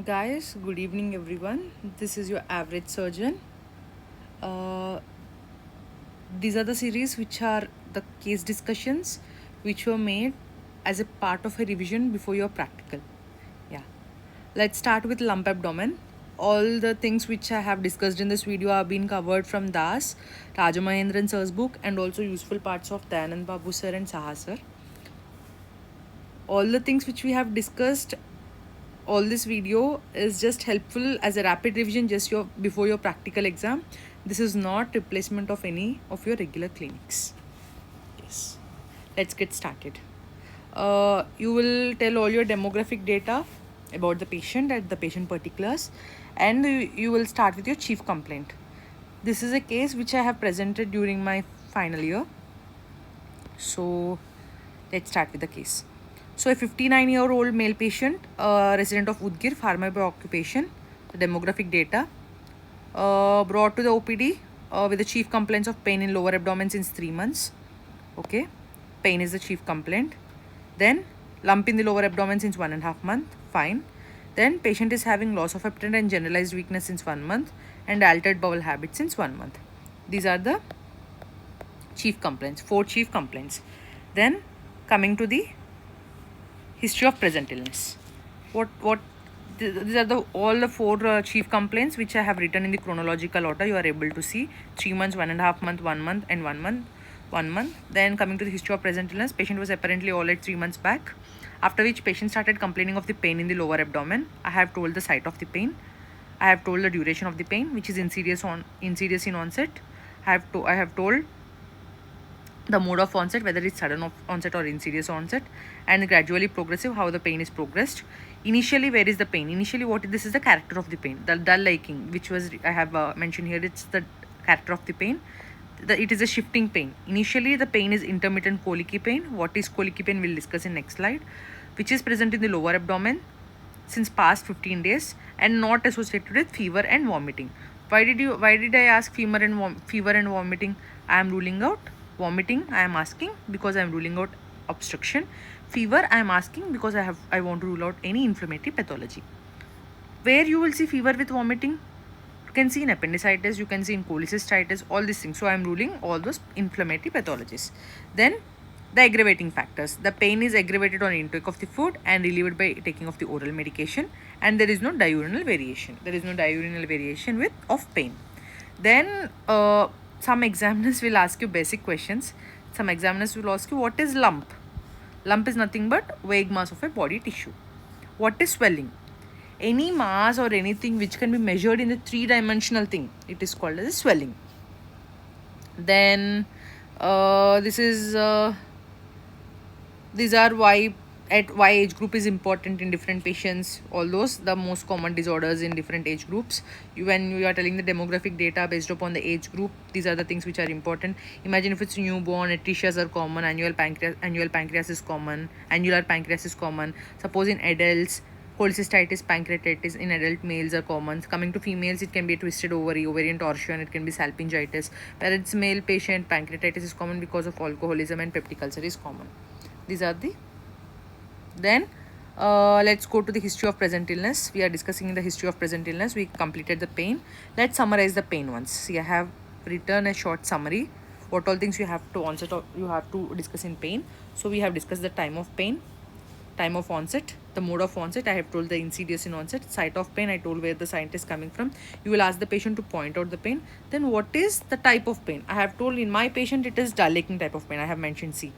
Guys, good evening everyone. This is your average surgeon. Uh, these are the series which are the case discussions which were made as a part of a revision before your practical. Yeah. Let's start with lump abdomen. All the things which I have discussed in this video have been covered from Das, Rajamahendran sir's book, and also useful parts of Dayanand Babu sir and Saha sir. All the things which we have discussed, all this video is just helpful as a rapid revision just before your practical exam. This is not replacement of any of your regular clinics. Yes, let's get started. You will tell all your demographic data about the patient at the patient particulars, and you will start with your chief complaint. This is a case which I have presented during my final year. So let's start with the case. So a 59-year-old male patient, resident of Udgir, farmer by occupation, the demographic data, brought to the OPD with the chief complaints of pain in lower abdomen since 3 months. Okay, pain is the chief complaint. Then lump in the lower abdomen since 1.5 months, fine. Then patient is having loss of appetite and generalized weakness since 1 month and altered bowel habits since 1 month. These are the chief complaints, 4 chief complaints. Then coming to the history of present illness. These are all the 4 chief complaints which I have written in the chronological order. You are able to see 3 months, 1.5 month, 1 month, and 1 month. 1 month. Then coming to the history of present illness, patient was apparently all at 3 months back. After which patient started complaining of the pain in the lower abdomen. I have told the site of the pain. I have told the duration of the pain, which is insidious in onset. I have told the mode of onset, whether it's sudden onset or insidious onset, and gradually progressive, how the pain is progressed. Initially, where is the pain? Initially, this is the character of the pain, the dull liking, which was I have mentioned here. It's the character of the pain. It is a shifting pain. Initially, the pain is intermittent colicky pain. What is colicky pain? We'll discuss in next slide. Which is present in the lower abdomen since past 15 days and not associated with fever and vomiting. Why did I ask fever and vomiting? I am ruling out vomiting. I am asking because I am ruling out obstruction. Fever I am asking because I want to rule out any inflammatory pathology. Where you will see fever with vomiting, you can see in appendicitis, you can see in cholecystitis, all these things. So I am ruling all those inflammatory pathologies. Then the aggravating factors. The pain is aggravated on intake of the food and relieved by taking of the oral medication, and there is no diurnal variation. There is no diurnal variation of pain. Then some examiners will ask you basic questions. Some examiners will ask you, what is lump? Lump is nothing but vague mass of a body tissue. What is swelling? Any mass or anything which can be measured in a 3-dimensional thing, it is called as swelling. Then these are why age group is important in different patients. All those the most common disorders in different age groups. When you are telling the demographic data based upon the age group, these are the things which are important. Imagine if it's newborn, atricias are common, annual pancreas is common, annular pancreas is common. Suppose in adults, cholecystitis, pancreatitis in adult males are common. Coming to females, it can be a twisted ovary, ovarian torsion, it can be salpingitis. Where it's male patient, pancreatitis is common because of alcoholism, and peptic ulcer is common. These are the. Then let's go to the history of present illness. We are discussing in the history of present illness. We completed the pain. Let's summarize the pain once. See, I have written a short summary. What all things you have to discuss in pain. So we have discussed the time of pain, time of onset, the mode of onset. I have told the insidious in onset. Site of pain, I told where the site is coming from. You will ask the patient to point out the pain. Then what is the type of pain? I have told in my patient it is dull aching type of pain. I have mentioned C.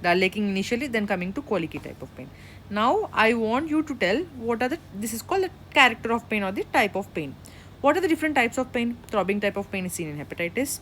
Dull aching initially, then coming to colicky type of pain. Now I want you to tell this is called the character of pain or the type of pain. What are the different types of pain? Throbbing type of pain is seen in hepatitis.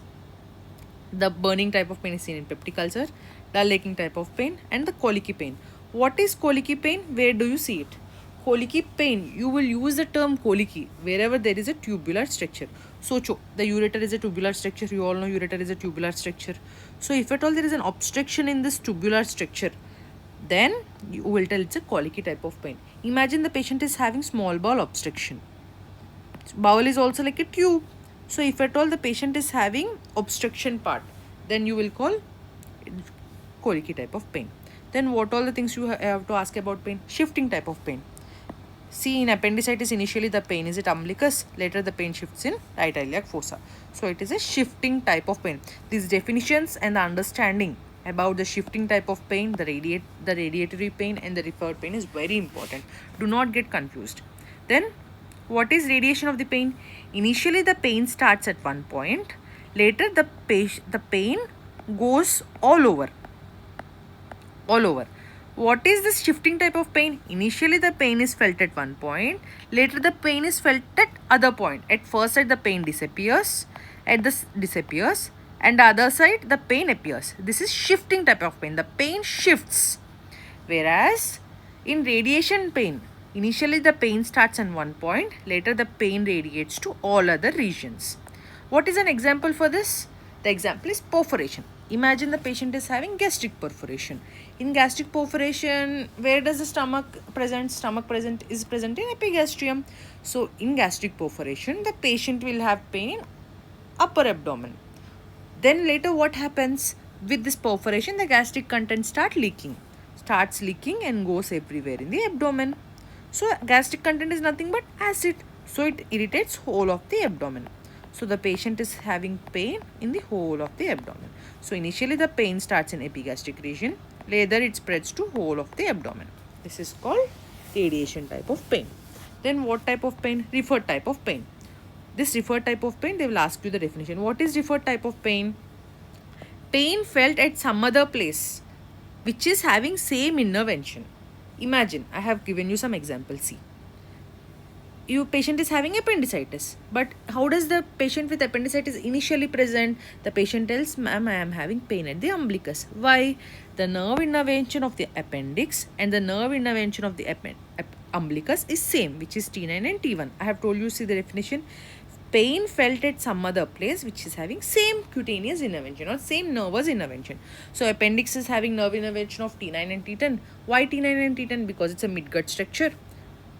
The burning type of pain is seen in peptic ulcer. Dull aching type of pain and the colicky pain. What is colicky pain? Where do you see it? Colicky pain, you will use the term colicky wherever there is a tubular structure. So the ureter is a tubular structure. You all know ureter is a tubular structure. So if at all there is an obstruction in this tubular structure, then you will tell it's a colicky type of pain. Imagine the patient is having small bowel obstruction. Bowel is also like a tube. So if at all the patient is having obstruction part, then you will call it colicky type of pain. Then what all the things you have to ask about pain? Shifting type of pain. See, in appendicitis, initially the pain is at umbilicus, later the pain shifts in right iliac fossa. So it is a shifting type of pain. These definitions and the understanding about the shifting type of pain, the radiatory pain and the referred pain is very important. Do not get confused. Then, what is radiation of the pain? Initially the pain starts at one point, later the pain goes all over. What is this shifting type of pain? Initially the pain is felt at one point, later the pain is felt at other point. At first side the pain disappears, and the other side the pain appears. This is shifting type of pain. The pain shifts. Whereas in radiation pain, initially the pain starts at one point, later the pain radiates to all other regions. What is an example for this? The example is perforation. Imagine the patient is having gastric perforation. In gastric perforation, where does the stomach present? Stomach is present in epigastrium. So in gastric perforation, the patient will have pain in upper abdomen. Then later what happens? With this perforation, the gastric content starts leaking and goes everywhere in the abdomen. So gastric content is nothing but acid. So it irritates whole of the abdomen. So the patient is having pain in the whole of the abdomen. So initially the pain starts in epigastric region. Later it spreads to whole of the abdomen. This is called radiation type of pain. Then what type of pain? Referred type of pain. This referred type of pain, they will ask you the definition. What is referred type of pain? Pain felt at some other place which is having same intervention. Imagine, I have given you some examples. See, your patient is having appendicitis, but how does the patient with appendicitis initially present? The patient tells, ma'am, I am having pain at the umbilicus. Why? The nerve innervation of the appendix and the nerve innervation of the umbilicus is same, which is T9 and T1. I have told you, see the definition. Pain felt at some other place which is having same cutaneous intervention or same nervous intervention. So appendix is having nerve intervention of T9 and T10. Why T9 and T10? Because it's a midgut structure.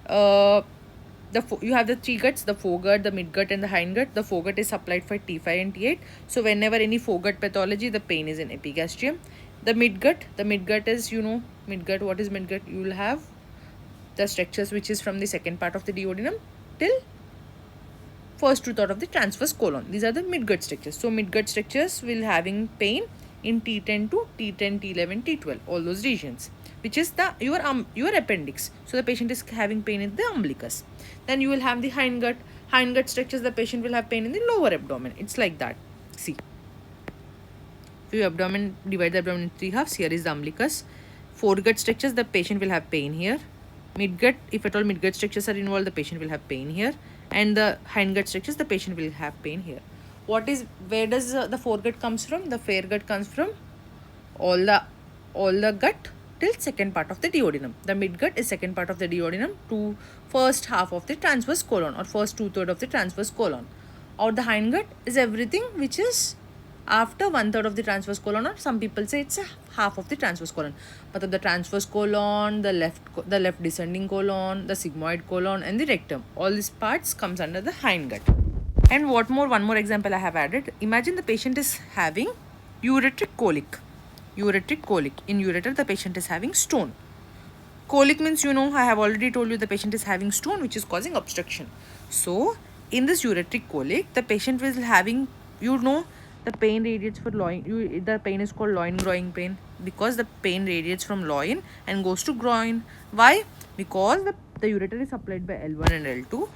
You have the three guts, the foregut, the midgut and the hindgut. The foregut is supplied for T5 and T8. So whenever any foregut pathology, the pain is in epigastrium. The midgut is, midgut, what is midgut? You will have the structures which is from the second part of the duodenum till first two-third of the transverse colon. These are the midgut structures. So midgut structures will having pain in T10 to T10, T11, T12, all those regions, which is your appendix. So the patient is having pain in the umbilicus. Then you will have the hindgut structures. The patient will have pain in the lower abdomen. It's like that. See, if you divide the abdomen into three halves, here is the umbilicus. Foregut structures, the patient will have pain here. Midgut, if at all midgut structures are involved, the patient will have pain here. And the hindgut structures, the patient will have pain here. Where does the foregut comes from? The foregut comes from all the gut till second part of the duodenum. The midgut is second part of the duodenum to first half of the transverse colon or first two-third of the transverse colon. Or the hindgut is everything which is after one-third of the transverse colon, or some people say it's a half of the transverse colon. But the transverse colon, the left descending colon, the sigmoid colon and the rectum, all these parts comes under the hindgut. And one more example I have added. Imagine the patient is having ureteric colic. In ureter, the patient is having stone. Colic means, I have already told you the patient is having stone which is causing obstruction. So in this ureteric colic, the patient is having, the pain radiates for loin. The pain is called loin groin pain because the pain radiates from loin and goes to groin. Why? Because the ureter is supplied by L1 and L2.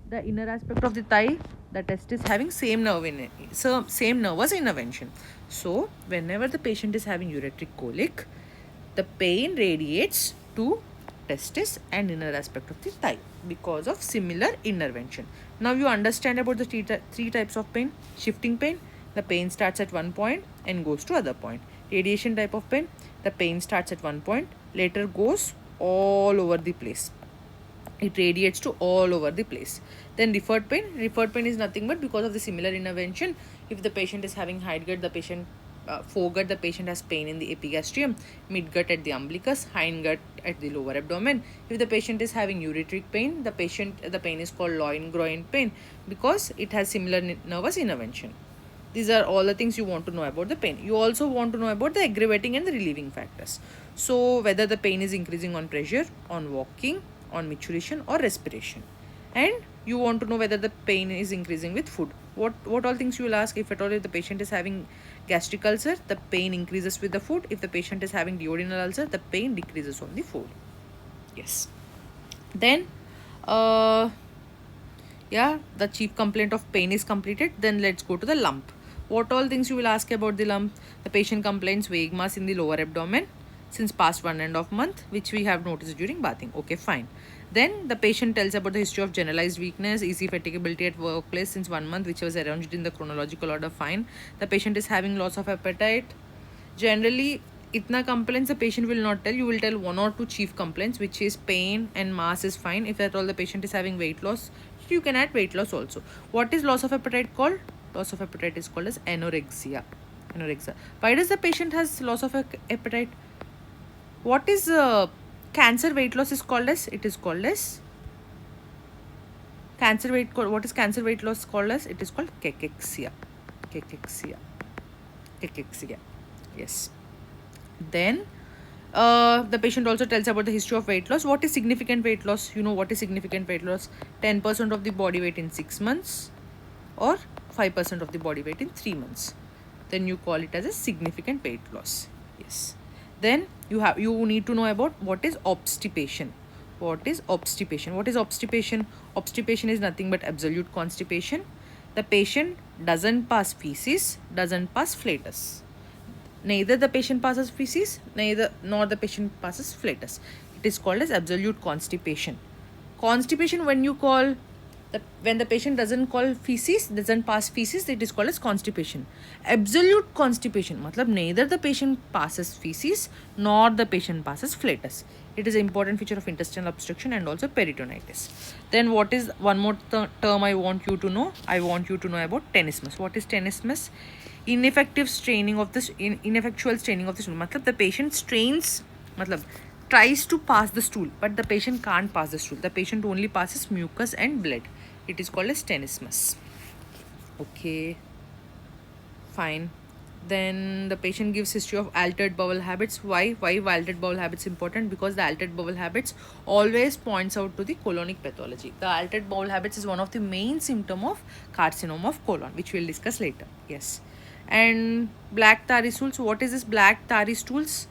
The inner aspect of the thigh, the test is having same nervous intervention. So whenever the patient is having ureteric colic, the pain radiates to testis and inner aspect of the thigh because of similar intervention. Now you understand about the three types of pain. Shifting pain, the pain starts at one point and goes to other point. Radiation type of pain, the pain starts at one point, later goes all over the place. It radiates to all over the place. Then referred pain is nothing but because of the similar intervention. If the patient is having hindgut, foregut, the patient has pain in the epigastrium, midgut at the umbilicus, hindgut at the lower abdomen. If the patient is having ureteric pain, the pain is called loin groin pain because it has similar nervous intervention. These are all the things you want to know about the pain. You also want to know about the aggravating and the relieving factors. So whether the pain is increasing on pressure, on walking, on maturation or respiration. And you want to know whether the pain is increasing with food. What all things you will ask? If at all if the patient is having gastric ulcer, the pain increases with the food. If the patient is having duodenal ulcer, the pain decreases on the food. Yes. Then yeah, the chief complaint of pain is completed. Then let's go to the lump. What all things you will ask about the lump? The patient complains vague mass in the lower abdomen since past 1.5 month, which we have noticed during bathing. Okay, fine. Then the patient tells about the history of generalized weakness, easy fatigability at workplace since 1 month, which was arranged in the chronological order. Fine. The patient is having loss of appetite. Generally, itna complaints the patient will not tell. You will tell 1 or 2 chief complaints, which is pain and mass is fine. If at all the patient is having weight loss, you can add weight loss also. What is loss of appetite called? Loss of appetite is called as anorexia. Why does the patient has loss of appetite? What is cancer weight loss is called as? It is called as what is cancer weight loss called as? It is called cachexia. Yes. Then the patient also tells about the history of weight loss. What is significant weight loss? You know what is significant weight loss? 10% of the body weight in 6 months or 5% of the body weight in 3 months. Then you call it as a significant weight loss. Yes. Then you need to know about what is obstipation. What is obstipation? Obstipation is nothing but absolute constipation. The patient doesn't pass feces, doesn't pass flatus. Neither the patient passes feces, nor the patient passes flatus. It is called as absolute constipation. Constipation, when the patient doesn't pass feces, it is called as constipation. Absolute constipation, matlab neither the patient passes feces nor the patient passes flatus. It is an important feature of intestinal obstruction and also peritonitis. Then what is one more term I want you to know? I want you to know about tenesmus. What is tenesmus? Ineffectual straining of the stool. Matlab the patient tries to pass the stool, but the patient can't pass the stool. The patient only passes mucus and blood. It is called as tenesmus. Okay, fine. Then the patient gives history of altered bowel habits. Why altered bowel habits important? Because the altered bowel habits always points out to the colonic pathology. The altered bowel habits is one of the main symptom of carcinoma of colon, which we'll discuss later. Yes. And black tarry stools. What is this black tarry stools?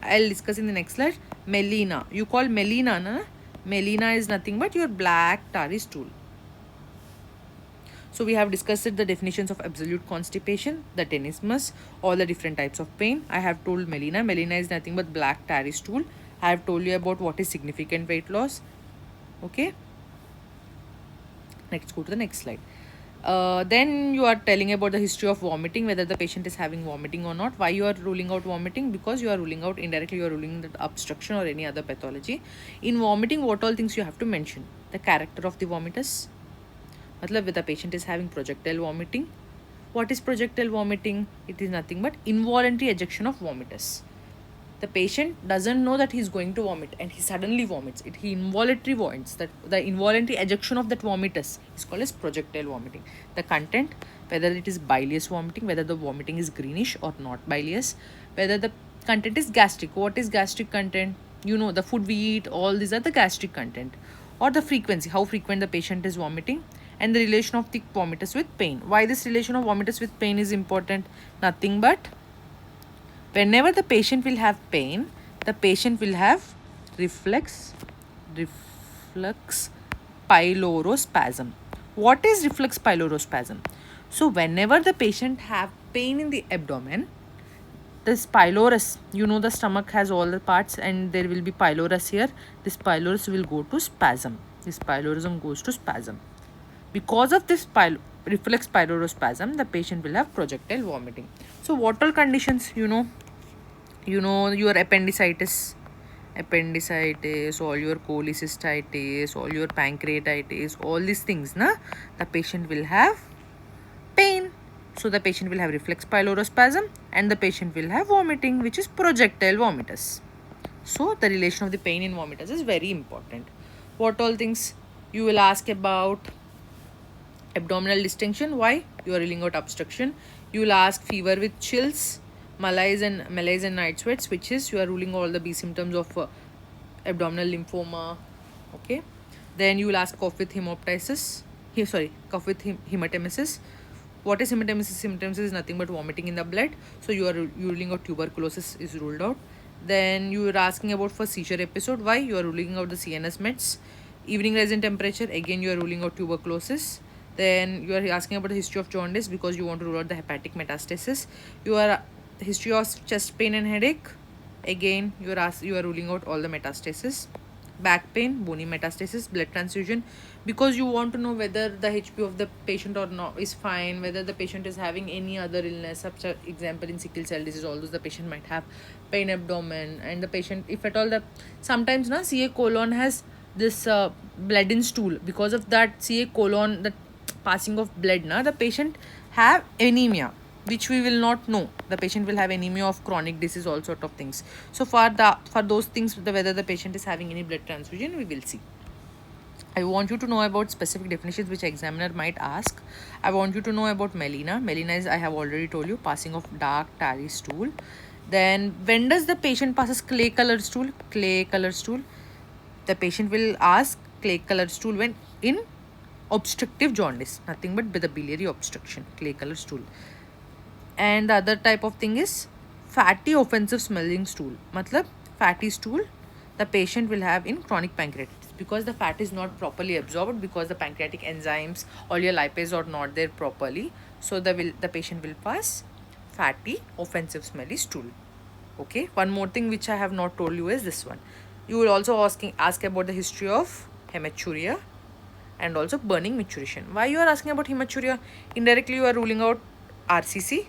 I'll discuss in the next slide. Melena. You call melena, na? Melena is nothing but your black tarry stool. So we have discussed the definitions of absolute constipation, the tenesmus, all the different types of pain. I have told melena. Melena is nothing but black tarry stool. I have told you about what is significant weight loss. Okay. Let's go to the next slide. Then you are telling about the history of vomiting, whether the patient is having vomiting or not. Why you are ruling out vomiting? Because you are ruling out indirectly, you are ruling that obstruction or any other pathology. In vomiting, what all things you have to mention? The character of the vomitus. Matlab, if the patient is having projectile vomiting. What is projectile vomiting? It is nothing but involuntary ejection of vomitus. The patient doesn't know that he is going to vomit and he suddenly vomits. He involuntary vomits. That the involuntary ejection of that vomitus is called as projectile vomiting. The content, whether it is bilious vomiting, whether the vomiting is greenish or not bilious, whether the content is gastric. What is gastric content? You know, the food we eat, all these are the gastric content. Or the frequency, how frequent the patient is vomiting, and the relation of the vomitus with pain. Why this relation of vomitus with pain is important? Nothing but whenever the patient will have pain, the patient will have reflex pylorospasm. What is reflex pylorospasm? So whenever the patient have pain in the abdomen, this pylorus, you know the stomach has all the parts and there will be pylorus here. This pylorus will go to spasm. This pylorism goes to spasm. Because of this reflex pylorospasm, the patient will have projectile vomiting. So what all conditions? You know your appendicitis, all your cholecystitis, all your pancreatitis, all these things, the patient will have pain. So the patient will have reflex pylorospasm and the patient will have vomiting, which is projectile vomitus. So the relation of the pain in vomitus is very important. What all things you will ask about? Abdominal distension. Why? You are ruling out obstruction. You will ask fever with chills, malaise and night sweats, which is you are ruling all the B symptoms of abdominal lymphoma Okay, then you will ask cough with hemoptysis. Here, sorry, cough with hematemesis. What is hematemesis? Hematemesis is nothing but vomiting in the blood. So you are ruling out tuberculosis is ruled out. Then you are asking about for seizure episode. Why? You are ruling out the CNS meds. Evening rise in temperature. Again, you are ruling out tuberculosis. Then you are asking about the history of jaundice because you want to rule out the hepatic metastasis. You are history of chest pain and headache. Again, you are ruling out all the metastasis. Back pain, bony metastasis, blood transfusion, because you want to know whether the HP of the patient or not is fine, whether the patient is having any other illness, such as example in sickle cell disease, although the patient might have pain abdomen, and the patient, if at all, the sometimes na CA colon has this blood in stool. Because of that CA colon, the passing of blood, na the patient have anemia, which we will not know. The patient will have anemia of chronic disease, all sort of things. So for those things, whether the patient is having any blood transfusion, we will see. I want you to know about specific definitions which examiner might ask. I want you to know about melena. Melena is, I have already told you, passing of dark tarry stool. Then when does the patient passes clay colored stool? Clay colored stool. The patient will ask clay colored stool when in obstructive jaundice, nothing but with the biliary obstruction, clay colored stool. And the other type of thing is fatty offensive smelling stool. Matlab fatty stool the patient will have in chronic pancreatitis, because the fat is not properly absorbed, because the pancreatic enzymes or your lipase are not there properly. So the patient will pass fatty offensive smelly stool. Okay, one more thing which I have not told you is this one. You will also ask about the history of hematuria and also burning micturition. Why you are asking about hematuria? Indirectly you are ruling out RCC.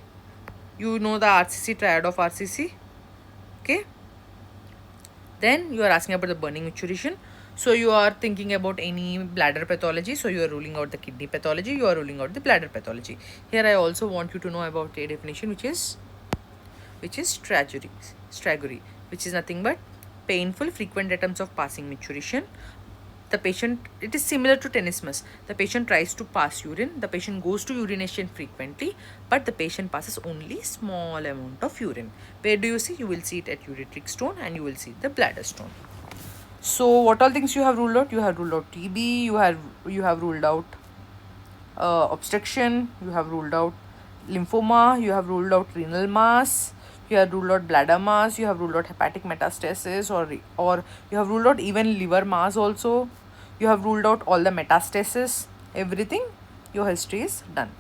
You know the RCC, triad of RCC. Okay, then you are asking about the burning micturition. So you are thinking about any bladder pathology. So you are ruling out the kidney pathology. You are ruling out the bladder pathology. Here I also want you to know about a definition which is stragury, which is nothing but painful frequent attempts of passing micturition. The patient, it is similar to tenesmus. The patient tries to pass urine. The patient goes to urination frequently, but the patient passes only small amount of urine. Where do you see? You will see it at ureteric stone and you will see the bladder stone. So what all things you have ruled out? You have ruled out TB. You have ruled out obstruction. You have ruled out lymphoma. You have ruled out renal mass. You have ruled out bladder mass. You have ruled out hepatic metastasis, or you have ruled out even liver mass also. You have ruled out all the metastasis. Everything, your history is done.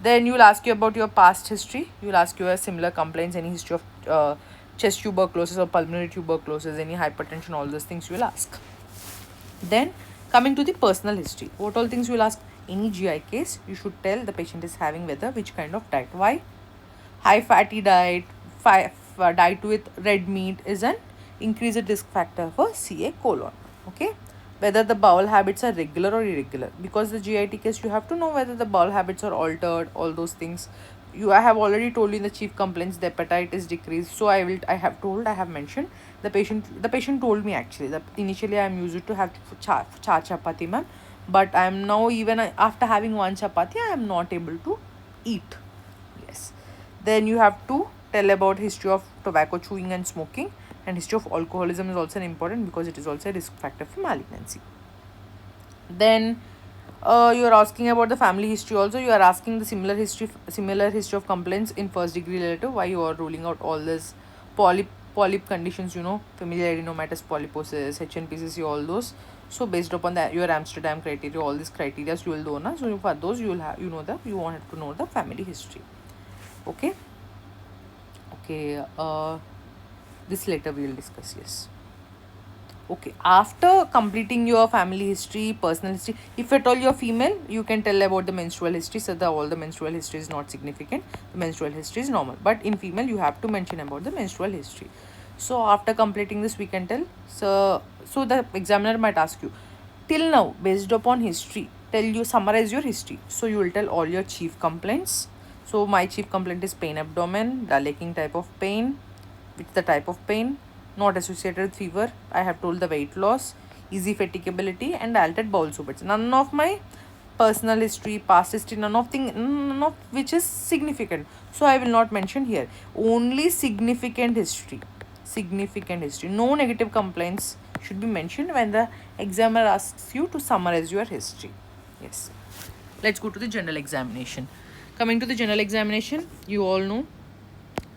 Then you will ask you about your past history. You will ask you a similar complaints, any history of chest tuberculosis or pulmonary tuberculosis, any hypertension, all those things you will ask. Then coming to the personal history, what all things you will ask? Any GI case, you should tell the patient is having whether which kind of diet. Why? High fatty diet, diet with red meat is an increased risk factor for CA colon. Okay, whether the bowel habits are regular or irregular, because the GIT case you have to know whether the bowel habits are altered, all those things. I have already told you in the chief complaints the appetite is decreased. So I have mentioned the patient told me actually that initially I am used to have char chapati, ma'am, but I am now, even after having one chapati, I am not able to eat. Yes. Then you have to tell about history of tobacco chewing and smoking, and history of alcoholism is also important because it is also a risk factor for malignancy. Then you are asking about the family history also. You are asking the similar history of complaints in first degree relative. Why you are ruling out all this polyp conditions, familial adenomatous polyposis, HNPCC, all those. So based upon your Amsterdam criteria, all these criteria you will do na. So for those you will have, you want to know the family history. Okay. This later we will discuss. Yes. Okay, after completing your family history, personal history, if at all you're female, you can tell about the menstrual history. So all the menstrual history is not significant. The menstrual history is normal, but in female you have to mention about the menstrual history. So after completing this, we can tell. So the examiner might ask you, till now, based upon history, summarize your history. So you will tell all your chief complaints. So my chief complaint is pain abdomen, the lacking type of pain, which the type of pain, not associated with fever. I have told the weight loss, easy fatigability, and altered bowel sorbets. None of my personal history, past history, none of which is significant. So I will not mention here. Only significant history. No negative complaints should be mentioned when the examiner asks you to summarize your history. Yes. Let's go to the general examination. Coming to the general examination, you all know,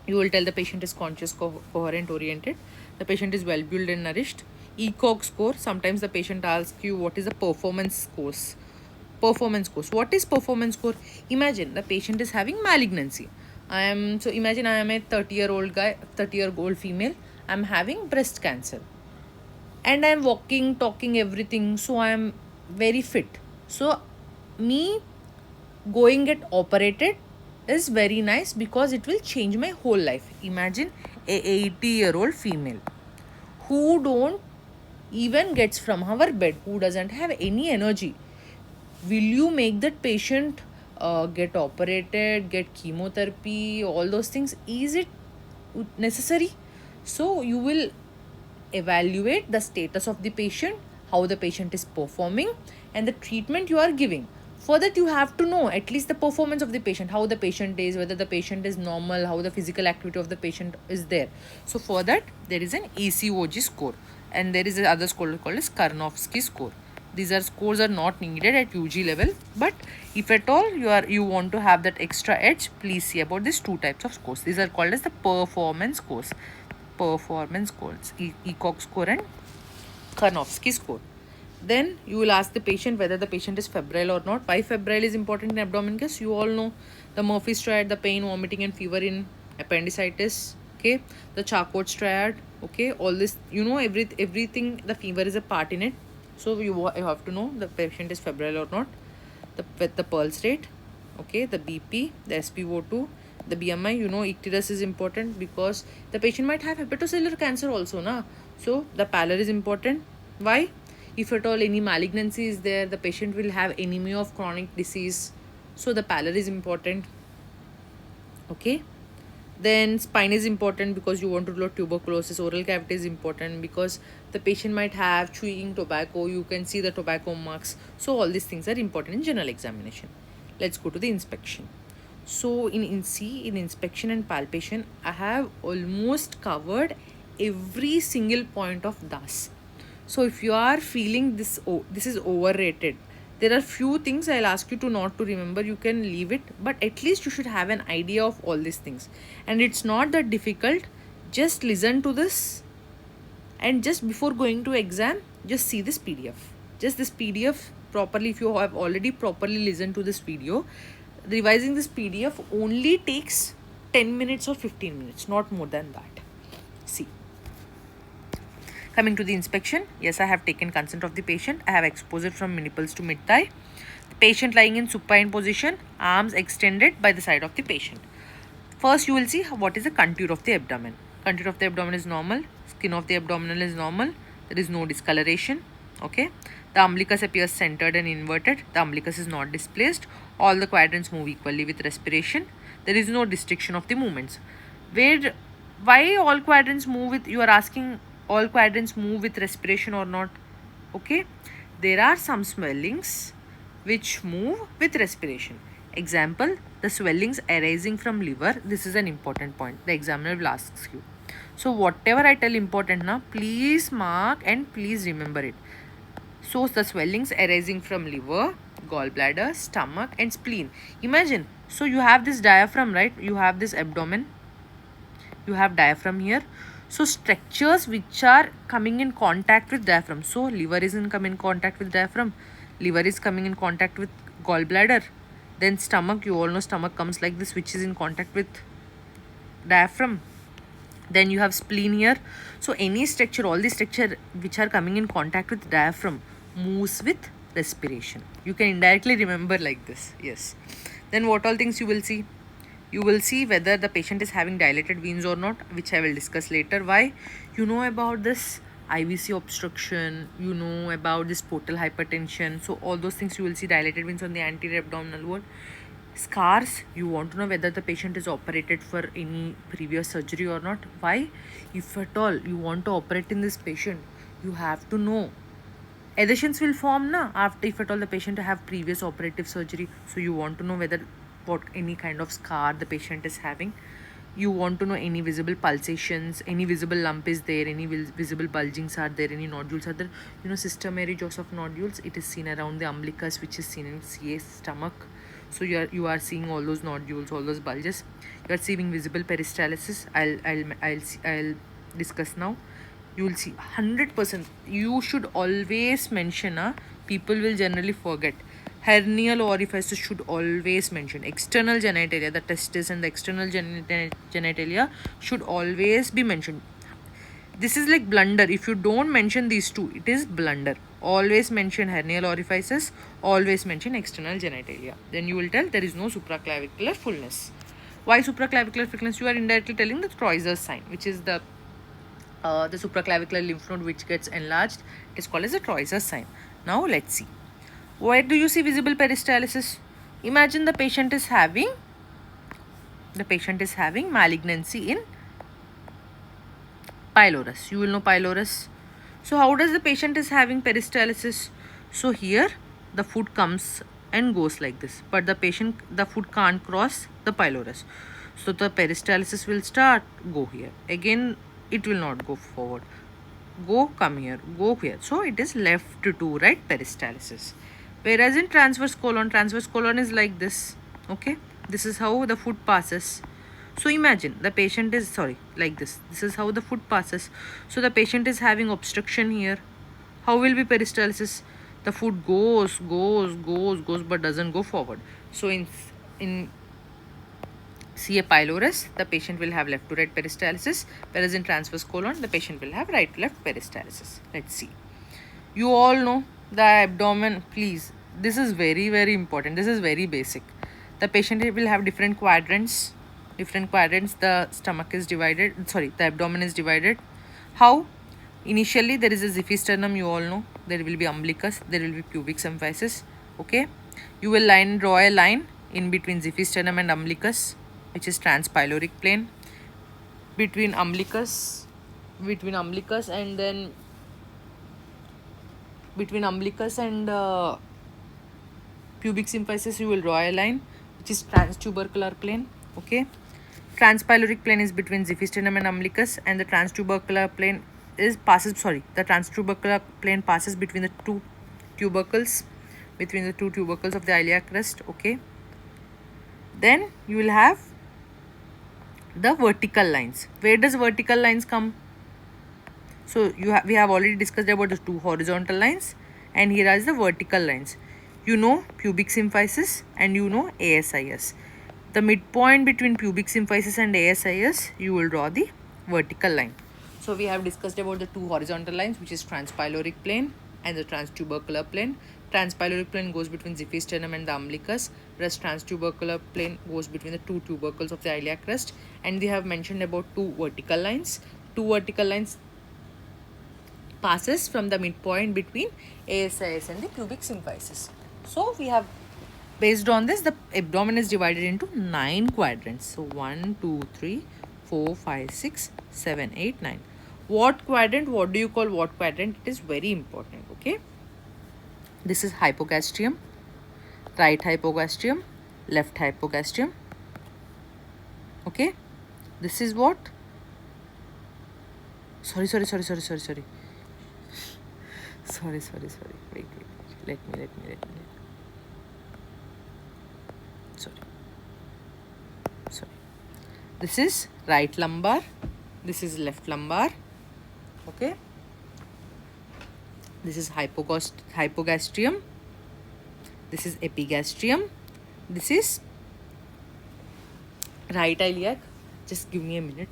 you will tell the patient is conscious, coherent, oriented. The patient is well built and nourished. ECOG score. Sometimes the patient asks you what is the performance scores. Performance scores. What is performance score? Imagine the patient is having malignancy. Imagine I am a 30-year-old guy, 30-year-old female. I am having breast cancer, and I am walking, talking, everything. So I am very fit. So me going get operated is very nice because it will change my whole life. Imagine a 80-year-old female who don't even gets from her bed, who doesn't have any energy. Will you make that patient get operated, get chemotherapy, all those things? Is it necessary? So you will evaluate the status of the patient, how the patient is performing, and the treatment you are giving. For that, you have to know at least the performance of the patient, how the patient is, whether the patient is normal, how the physical activity of the patient is there. So for that, there is an ECOG score, and there is another score called as Karnofsky score. These are scores are not needed at UG level, but if at all you want to have that extra edge, please see about these two types of scores. These are called as the performance scores. Performance scores, ECOG score and Karnofsky score. Then you will ask the patient whether the patient is febrile or not. Why febrile is important in abdomen case? You all know the Murphy's triad, the pain, vomiting and fever in appendicitis. Okay, the Charcot's triad. Okay, all this, you know, everything, the fever is a part in it. So you have to know the patient is febrile or not. The pulse rate, okay, the BP, the SpO2, the BMI. You know, icterus is important because the patient might have hepatocellular cancer also, na. So the pallor is important. Why? If at all any malignancy is there, the patient will have anemia of chronic disease. So the pallor is important. Okay. Then spine is important because you want to rule out tuberculosis. Oral cavity is important because the patient might have chewing tobacco. You can see the tobacco marks. So all these things are important in general examination. Let's go to the inspection. So in inspection and palpation, I have almost covered every single point of DAS. So if you are feeling this is overrated, there are few things I'll ask you to not to remember. You can leave it, but at least you should have an idea of all these things. And it's not that difficult. Just listen to this, and just before going to exam, just see this PDF. Just this PDF properly. If you have already properly listened to this video, revising this PDF only takes 10 minutes or 15 minutes, not more than that. See. Coming to the inspection, yes, I have taken consent of the patient. I have exposure from nipples to mid-thigh. The patient lying in supine position, arms extended by the side of the patient. First, you will see what is the contour of the abdomen. Contour of the abdomen is normal. Skin of the abdominal is normal. There is no discoloration. Okay. The umbilicus appears centered and inverted. The umbilicus is not displaced. All the quadrants move equally with respiration. There is no restriction of the movements. Why all quadrants move with, you are asking, all quadrants move with respiration or not? Okay. There are some swellings which move with respiration. Example, the swellings arising from liver. This is an important point. The examiner will ask you. So whatever I tell important now, please mark and please remember it. So the swellings arising from liver, gallbladder, stomach and spleen. Imagine, so you have this diaphragm, right? You have this abdomen. You have diaphragm here. So structures which are coming in contact with diaphragm. So liver is in contact with diaphragm. Liver is coming in contact with gallbladder. Then stomach, you all know stomach comes like this, which is in contact with diaphragm. Then you have spleen here. So any structure, all the structure which are coming in contact with diaphragm moves with respiration. You can indirectly remember like this. Yes. Then what all things you will see? You will see whether the patient is having dilated veins or not, which I will discuss later. Why? You know about this IVC obstruction, you know about this portal hypertension. So all those things you will see dilated veins on the anterior abdominal wall. Scars, you want to know whether the patient is operated for any previous surgery or not. Why? If at all you want to operate in this patient, you have to know. Adhesions will form after, if at all the patient have previous operative surgery. So you want to know whether what any kind of scar the patient is having. you want to know any visible pulsations, any visible lump is there, any visible bulgings are there, any nodules are there. System Mary Joseph nodules, it is seen around the umbilicus, which is seen in CA stomach. So you are seeing all those nodules, all those bulges. You are seeing visible peristalsis. I'll discuss now. You will see 100%. You should always mention. People will generally forget. Hernial orifices should always mention. External genitalia, the testis and the external genitalia should always be mentioned. This is like blunder. If you don't mention these two, it is blunder. Always mention hernial orifices, always mention external genitalia. Then you will tell there is no supraclavicular fullness. Why supraclavicular fullness? You are indirectly telling the Troyer's sign, which is the supraclavicular lymph node which gets enlarged. It is called as the Troyer's sign. Now let's see. Where do you see visible peristalsis? Imagine the patient is having malignancy in pylorus. You will know pylorus. So how does the patient is having peristalsis? So here the foot comes and goes like this, but the foot can't cross the pylorus. So the peristalsis will start, go here. Again, it will not go forward. Come here, go here. So it is left to right peristalsis. Whereas in transverse colon is like this. Okay, this is how the foot passes. So imagine the patient is like this. This is how the foot passes. So the patient is having obstruction here. How will be peristalsis? The foot goes, but doesn't go forward. So in CA pylorus, the patient will have left to right peristalsis, whereas in transverse colon, the patient will have right to left peristalsis. Let's see. You all know the abdomen, please. This is very, very important. This is very basic. The patient will have different quadrants. The stomach is divided. The abdomen is divided. How? Initially, there is a xiphisternum, you all know. There will be umbilicus. There will be pubic symphysis. Okay. You will draw a line in between xiphisternum and umbilicus, which is transpyloric plane. Between umbilicus and pubic symphysis, you will draw a line which is transtubercular plane. Okay, transpyloric plane is between xiphisternum and umbilicus, and the transtubercular plane passes between the two tubercles of the iliac crest. Okay, then you will have the vertical lines. Where does vertical lines come? So we have already discussed about the two horizontal lines, and here are the vertical lines. You know pubic symphysis and you know ASIS. The midpoint between pubic symphysis and ASIS, you will draw the vertical line. So we have discussed about the two horizontal lines, which is transpyloric plane and the transtubercular plane. Transpyloric plane goes between xiphisternum and the umbilicus, whereas transtubercular plane goes between the two tubercles of the iliac crest. And we have mentioned about two vertical lines. Two vertical lines passes from the midpoint between ASIS and the pubic symphysis. So we have, based on this, the abdomen is divided into 9 quadrants. So 1, 2, 3, 4, 5, 6, 7, 8, 9. What quadrant? What do you call what quadrant? It is very important. Okay. This is hypogastrium, right hypogastrium, left hypogastrium. Okay. This is what? Sorry. Wait. Let me. Sorry. This is right lumbar. This is left lumbar. Okay. This is hypogastrium. This is epigastrium. This is right iliac. Just give me a minute.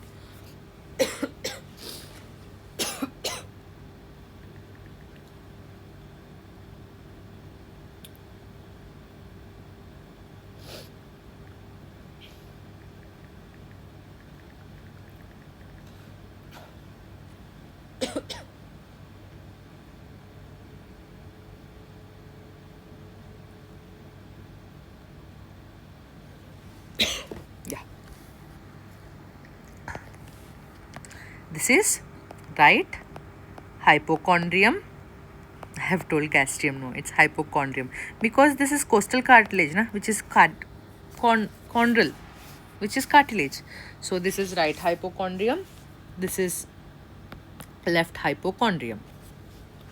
Yeah. This is right hypochondrium. I have told gastrium, no, it's hypochondrium, because this is costal cartilage, which is chondral. which is cartilage. So this is right hypochondrium, this is left hypochondrium.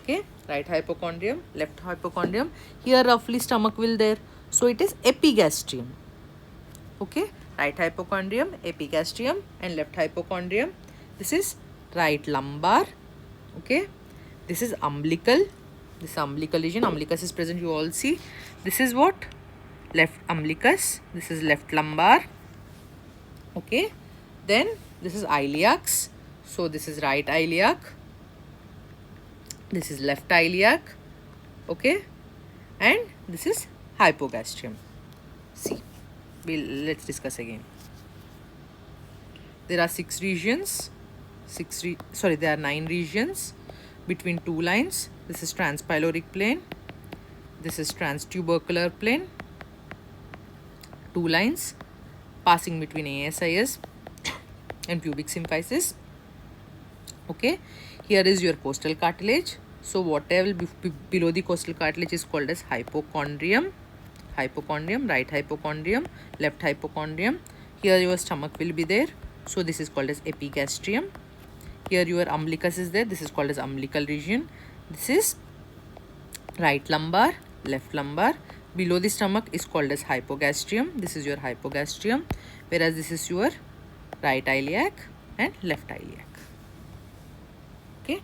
Okay, right hypochondrium, left hypochondrium. Here roughly stomach will there, so it is epigastrium. Okay, right hypochondrium, epigastrium, and left hypochondrium. This is right lumbar. Okay, this is umbilical. This umbilical region, umbilicus is present, you all see. This is what? Left umbilicus. This is left lumbar. Okay, then this is iliacs. So this is right iliac. This is left iliac. Okay, and this is hypogastrium. See, let's discuss again. There are there are 9 regions between 2 lines. This is transpyloric plane. This is transtubercular plane. 2 lines passing between ASIS and pubic symphysis. Okay, here is your costal cartilage. So whatever below the costal cartilage is called as hypochondrium. Hypochondrium, right hypochondrium, left hypochondrium. Here your stomach will be there. So this is called as epigastrium. Here your umbilicus is there. This is called as umbilical region. This is right lumbar, left lumbar. Below the stomach is called as hypogastrium. This is your hypogastrium. Whereas this is your right iliac and left iliac. Okay,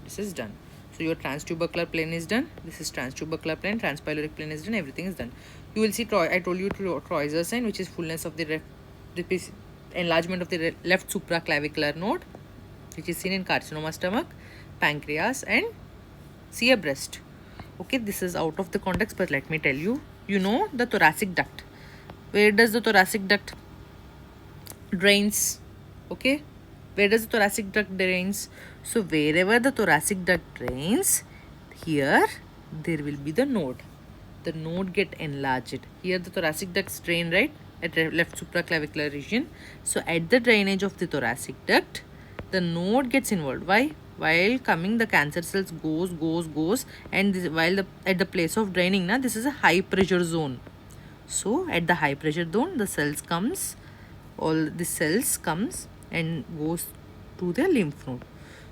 this is done. So your transtubercular plane is done. This is transtubercular plane, transpyloric plane is done. Everything is done. You will see, I told you Troyer's sign, which is fullness of the enlargement of the left supraclavicular node, which is seen in carcinoma stomach, pancreas, and see a breast. Okay, this is out of the context, but let me tell you, you know the thoracic duct. Where does the thoracic duct drains? Okay, where does the thoracic duct drains? So wherever the thoracic duct drains, here there will be the node. The node get enlarged. Here the thoracic ducts drain, right, at left supraclavicular region. So at the drainage of the thoracic duct, the node gets involved. Why? While coming, the cancer cells goes, and this, at the place of draining, this is a high pressure zone. So at the high pressure zone, the cells comes and goes to the lymph node.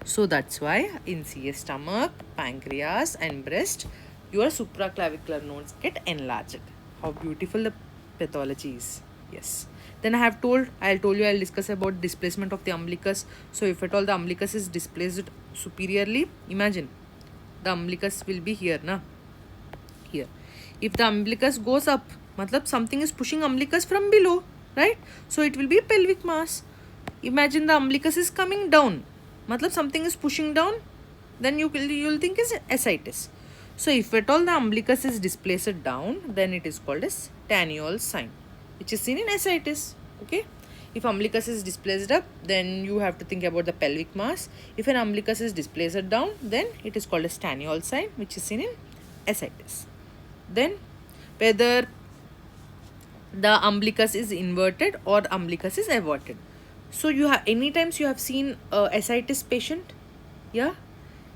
So that's why in CS stomach, pancreas, and breast, your supraclavicular nodes get enlarged. How beautiful the pathology is. Yes. Then I'll discuss about displacement of the umbilicus. So if at all the umbilicus is displaced superiorly, imagine the umbilicus will be here, here. If the umbilicus goes up, matlab something is pushing umbilicus from below, right? So it will be pelvic mass. Imagine the umbilicus is coming down, matlab something is pushing down, then you'll think is ascites. So if at all the umbilicus is displaced down, then it is called as Taniol sign, which is seen in ascites. Okay, if umbilicus is displaced up, then you have to think about the pelvic mass. If an umbilicus is displaced down, then it is called as Taniol sign, which is seen in ascites. Then whether the umbilicus is inverted or umbilicus is everted. So you have anytime you have seen ascites patient, yeah.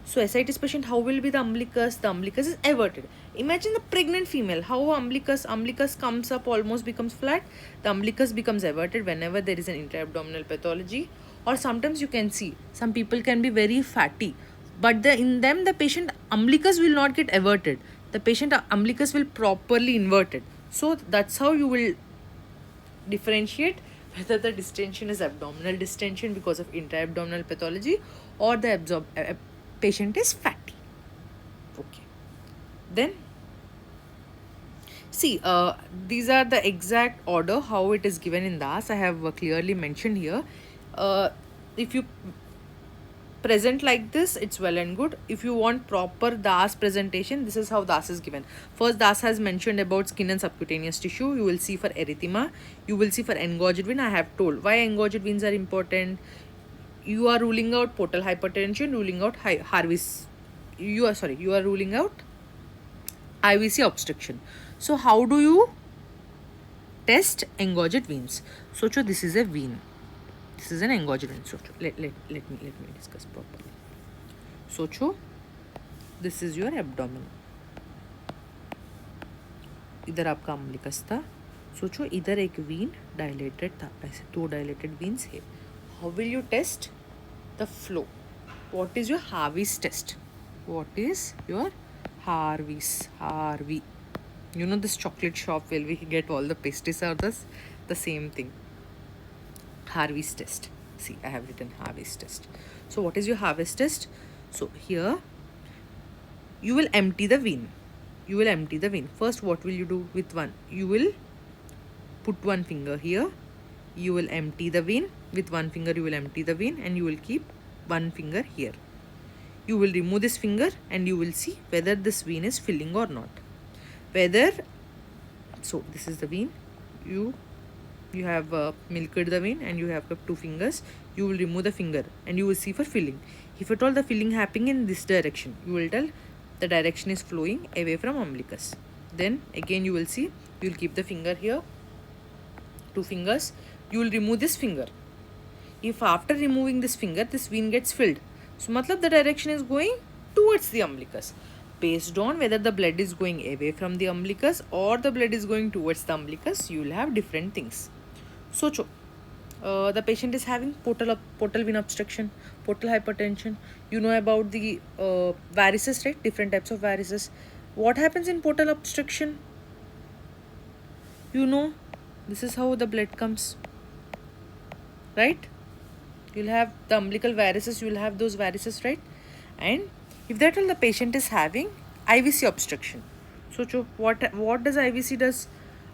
So ascites patient, how will be the umbilicus? The umbilicus is everted. Imagine the pregnant female, how umbilicus comes up, almost becomes flat. The umbilicus becomes everted whenever there is an intra-abdominal pathology. Or sometimes you can see some people can be very fatty, but in them the patient umbilicus will not get everted. The patient umbilicus will properly inverted. So that's how you will differentiate whether the distension is abdominal distension because of intra-abdominal pathology or the patient is fatty. Okay, then see, these are the exact order how it is given in DAS. I have clearly mentioned here. If you present like this, it's well and good. If you want proper DAS presentation, this is how DAS is given. First, DAS has mentioned about skin and subcutaneous tissue. You will see for erythema. You will see for engorged vein. I have told why engorged veins are important. You are ruling out portal hypertension, ruling out you are ruling out IVC obstruction. So how do you test engorged veins? So this is a vein. This is an engorged vein. So let me discuss properly. So this is your abdomen. इधर आपका umbilicus था, सोचो इधर एक when dilated था, ऐसे 2 dilated veins है. How will you test the flow? What is your Harvey's test? What is your Harvey? You know this chocolate shop where we get all the pastries are the same thing. Harvey's test. See, I have written Harvey's test. So what is your Harvey's test? So here you will empty the vein. You will empty the vein. First, what will you do with one? You will put one finger here. You will empty the vein. With one finger, you will empty the vein and you will keep one finger here. You will remove this finger and you will see whether this vein is filling or not. So this is the vein. You have milked the vein and you have kept 2 fingers. You will remove the finger and you will see for filling. If at all the filling happening in this direction, you will tell the direction is flowing away from umbilicus. Then again you will see, you will keep the finger here, 2 fingers. You will remove this finger. If after removing this finger, this vein gets filled, so matlab the direction is going towards the umbilicus. Based on whether the blood is going away from the umbilicus or the blood is going towards the umbilicus, you will have different things. So, the patient is having portal vein obstruction, portal hypertension. You know about the varices, right? Different types of varices. What happens in portal obstruction? You know, this is how the blood comes, right? You'll have the umbilical varices, you will have those varices, right? And if that all the patient is having IVC obstruction, so what does IVC does?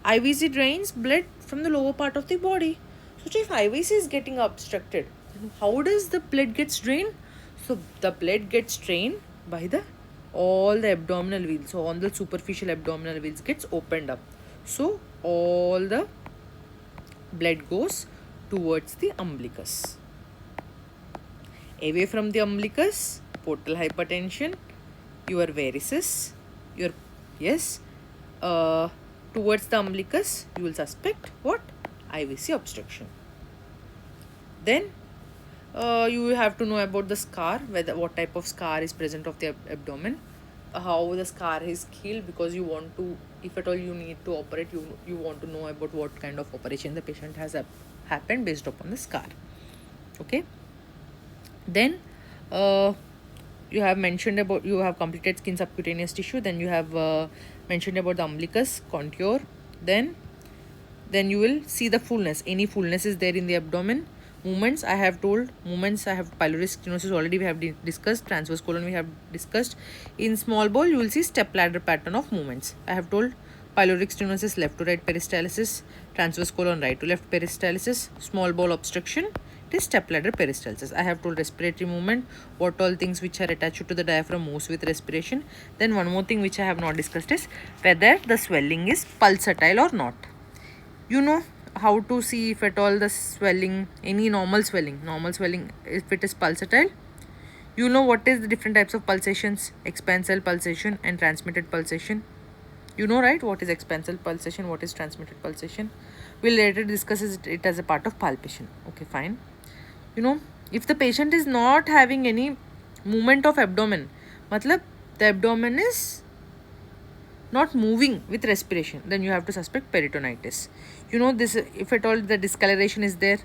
IVC drains blood from the lower part of the body. So if IVC is getting obstructed, then how does the blood gets drained? So the blood gets drained by all the abdominal veins. So all the superficial abdominal veins gets opened up. So all the blood goes towards the umbilicus. Away from the umbilicus, portal hypertension, your varices, towards the umbilicus, you will suspect what? IVC obstruction. Then you have to know about the scar, what type of scar is present of the abdomen, how the scar is healed, because you want to, if at all you need to operate, you want to know about what kind of operation the patient has happened based upon the scar. Okay. Then you have mentioned about, you have completed skin subcutaneous tissue. Then you have mentioned about the umbilicus contour. Then you will see the fullness. Any fullness is there in the abdomen. Movements, I have told. Movements, I have pyloric stenosis already we have discussed. Transverse colon we have discussed. In small bowel, you will see step ladder pattern of movements. I have told pyloric stenosis, left to right peristalsis, transverse colon, right to left peristalsis, small bowel obstruction, it is step ladder peristalsis. I have told respiratory movement, what all things which are attached to the diaphragm moves with respiration. Then one more thing which I have not discussed is whether the swelling is pulsatile or not. You know how to see if at all the swelling, any normal swelling, if it is pulsatile. You know what is the different types of pulsations, expansile pulsation and transmitted pulsation. You know, right, what is expansile pulsation, what is transmitted pulsation. We'll later discuss it as a part of palpation. Okay, fine. You know, if the patient is not having any movement of abdomen, matlab the abdomen is not moving with respiration, then you have to suspect peritonitis. You know this, if at all the discoloration is there,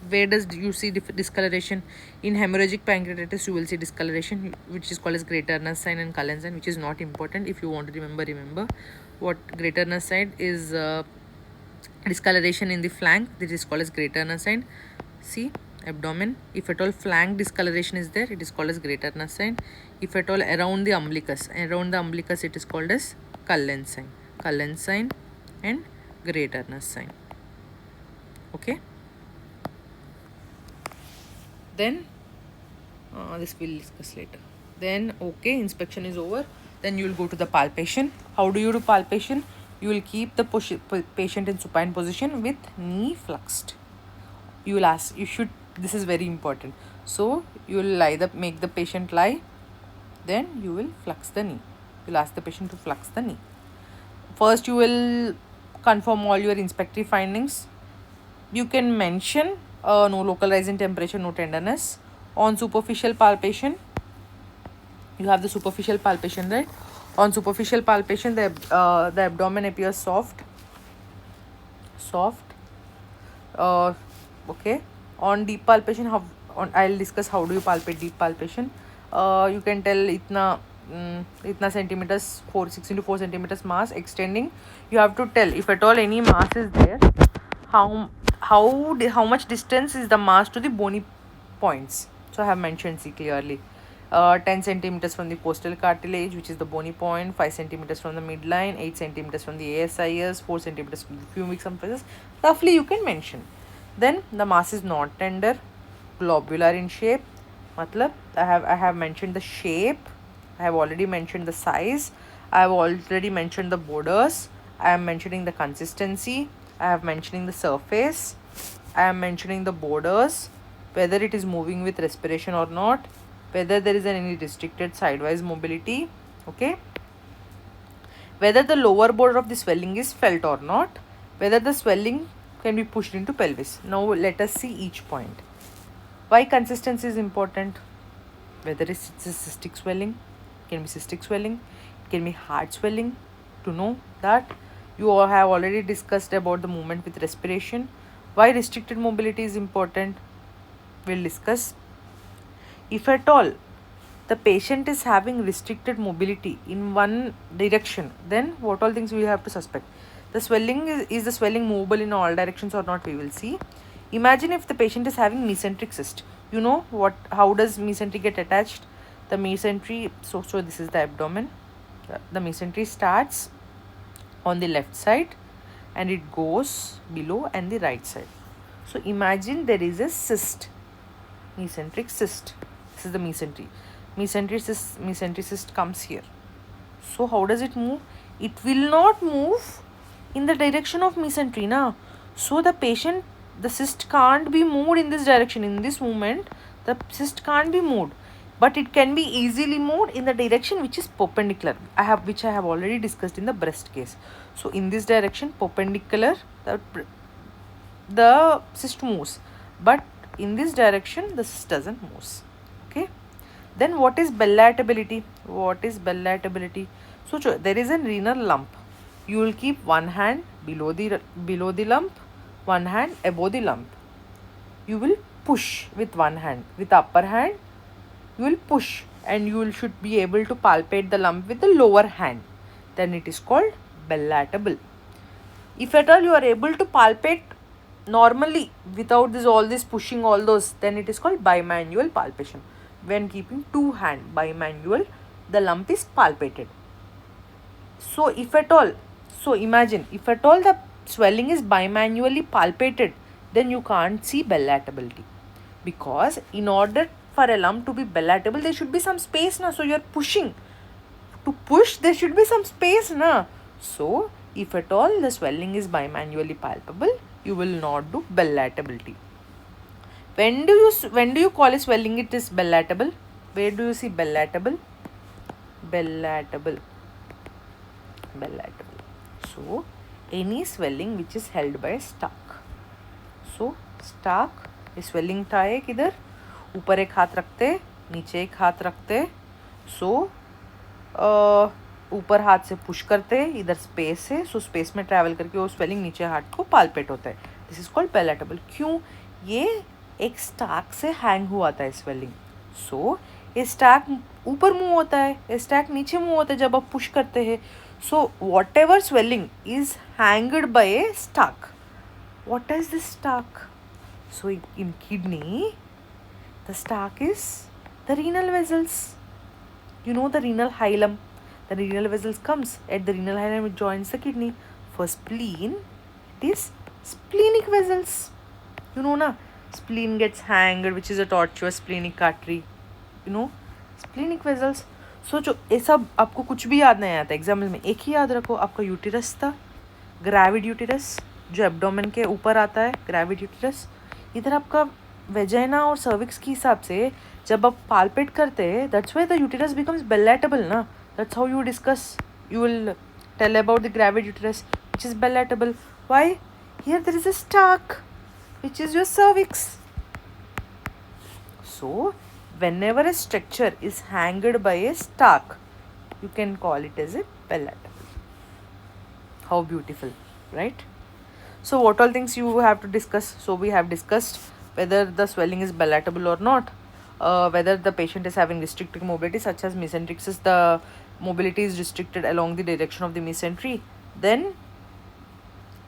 where does you see discoloration? In hemorrhagic pancreatitis, you will see discoloration, which is called as greater Nernst sign and Cullen sign, which is not important. If you want to remember what greater Nernst sign is, discoloration in the flank, this is called as greater Nernst sign. See, abdomen, if at all flank discoloration is there, it is called as greater Nernst sign. If at all around the umbilicus, it is called as Cullen sign and greater Nernst sign. Okay. Then this we'll discuss later. Then okay, inspection is over. Then you will go to the palpation. How do you do palpation? You will keep the patient in supine position with knee flexed. You will ask, this is very important. So you will make the patient lie. Then you will flex the knee. You will ask the patient to flex the knee. First, you will confirm all your inspectory findings. You can mention no local rise in temperature, no tenderness. On superficial palpation, you have the superficial palpation, right? On superficial palpation, the abdomen appears soft. soft. Okay, on deep palpation, I'll discuss how do you palpate deep palpation. You can tell itna centimeters, 16 to 4 centimeters mass extending. You have to tell if at all any mass is there, how much distance is the mass to the bony points. So I have mentioned, see clearly, 10 centimeters from the costal cartilage, which is the bony point, 5 centimeters from the midline, 8 centimeters from the ASIS, 4 centimeters from the pubic symphysis. Roughly you can mention. Then the mass is not tender, globular in shape. Matlab, I have mentioned the shape, I have already mentioned the size, I have already mentioned the borders, I am mentioning the consistency, I have mentioning the surface, I am mentioning the borders, whether it is moving with respiration or not, whether there is any restricted sidewise mobility, okay, whether the lower border of the swelling is felt or not, whether the swelling can be pushed into pelvis. Now let us see each point. Why consistency is important? Whether it's a cystic swelling, it can be cystic swelling, it can be hard swelling. To know that, you all have already discussed about the movement with respiration. Why restricted mobility is important? We'll discuss. If at all the patient is having restricted mobility in one direction, then what all things we have to suspect? The swelling is the swelling movable in all directions or not, we will see. Imagine if the patient is having mesenteric cyst. You know how does mesentery get attached? The mesentery, so this is the abdomen. The mesentery starts on the left side and it goes below and the right side. So imagine there is a cyst, mesenteric cyst. This is the mesentery. Mesentery cyst comes here. So how does it move? It will not move in the direction of mesentery, na. So the cyst can't be moved in this direction. In this movement, the cyst can't be moved, but it can be easily moved in the direction which is perpendicular. Which I have already discussed in the breast case. So in this direction, perpendicular, the cyst moves, but in this direction the cyst doesn't move. Okay, then what is bellatability? So there is a renal lump. You will keep one hand below the lump, one hand above the lump. You will push with one hand, with upper hand you will push, and you should be able to palpate the lump with the lower hand. Then it is called bellatable. If at all you are able to palpate normally without all this pushing, all those, then it is called bimanual palpation. When keeping two hand, bimanual, the lump is palpated. So imagine if at all the swelling is bimanually palpated, then you can't see bellatability, because in order for a lump to be bellatable there should be some space, na. So you are pushing. To push there should be some space, na. So if at all the swelling is bimanually palpable, you will not do bellatability. When do you call a swelling it is bellatable? Where do you see bellatable? Bellatable. So any swelling which is held by a stalk. So stalk, swelling था एक इधर, ऊपर एक हाथ रखते, नीचे एक हाथ रखते. सो ऊपर हाथ से पुश करते, इधर स्पेस है, सो स्पेस में ट्रैवल करके वो स्वेलिंग नीचे हाथ को पालपेट होता है. This is called palatable. क्यों? ये एक स्टैक से हैंग हुआ था स्वेलिंग. सो ये स्टैक ऊपर मूव होता है, ये स्टैक नीचे मूव होता है जब आप पुश करते हैं. So whatever swelling is hanged by a stack. What is this stalk? So in kidney, the stalk is the renal vessels. You know the renal hilum. The renal vessels comes at the renal hilum, it joins the kidney. For spleen, it is splenic vessels. You know na, spleen gets hanged, which is a tortuous splenic artery. You know, splenic vessels. So जो ये सब आपको कुछ भी याद नहीं आता example में, एक ही याद रखो, आपका यूटिरस था, ग्रेविड यूटिरस जो एब्डोमेन के ऊपर आता है, ग्रेविड यूटिरस. इधर आपका वेजाइना और सर्विक्स के हिसाब से जब आप पालपेट करते हैं, that's why the uterus becomes ballotable ना. That's how you discuss, you will tell about the gravid uterus which is ballotable. Why? Here there is a stack which is your cervix. So whenever a structure is hanged by a stalk, you can call it as a bellatable. How beautiful, right? So what all things you have to discuss? So we have discussed whether the swelling is palatable or not, whether the patient is having restricted mobility such as mesenteryx, the mobility is restricted along the direction of the mesentery. Then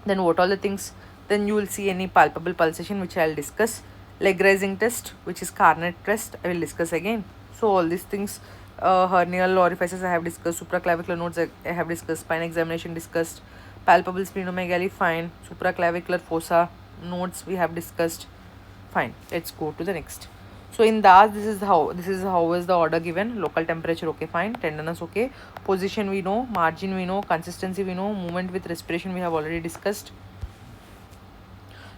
what all the things? Then you will see any palpable pulsation, which I will discuss. Leg raising test, which is Carnet test, I will discuss again. So all these things, hernial orifices I have discussed, supraclavicular nodes I have discussed, spine examination discussed, palpable splenomegaly fine, supraclavicular fossa nodes we have discussed. Fine, let's go to the next. So in DAS, this is how is the order given. Local temperature okay, fine. Tenderness okay. Position we know, margin we know, consistency we know, movement with respiration we have already discussed.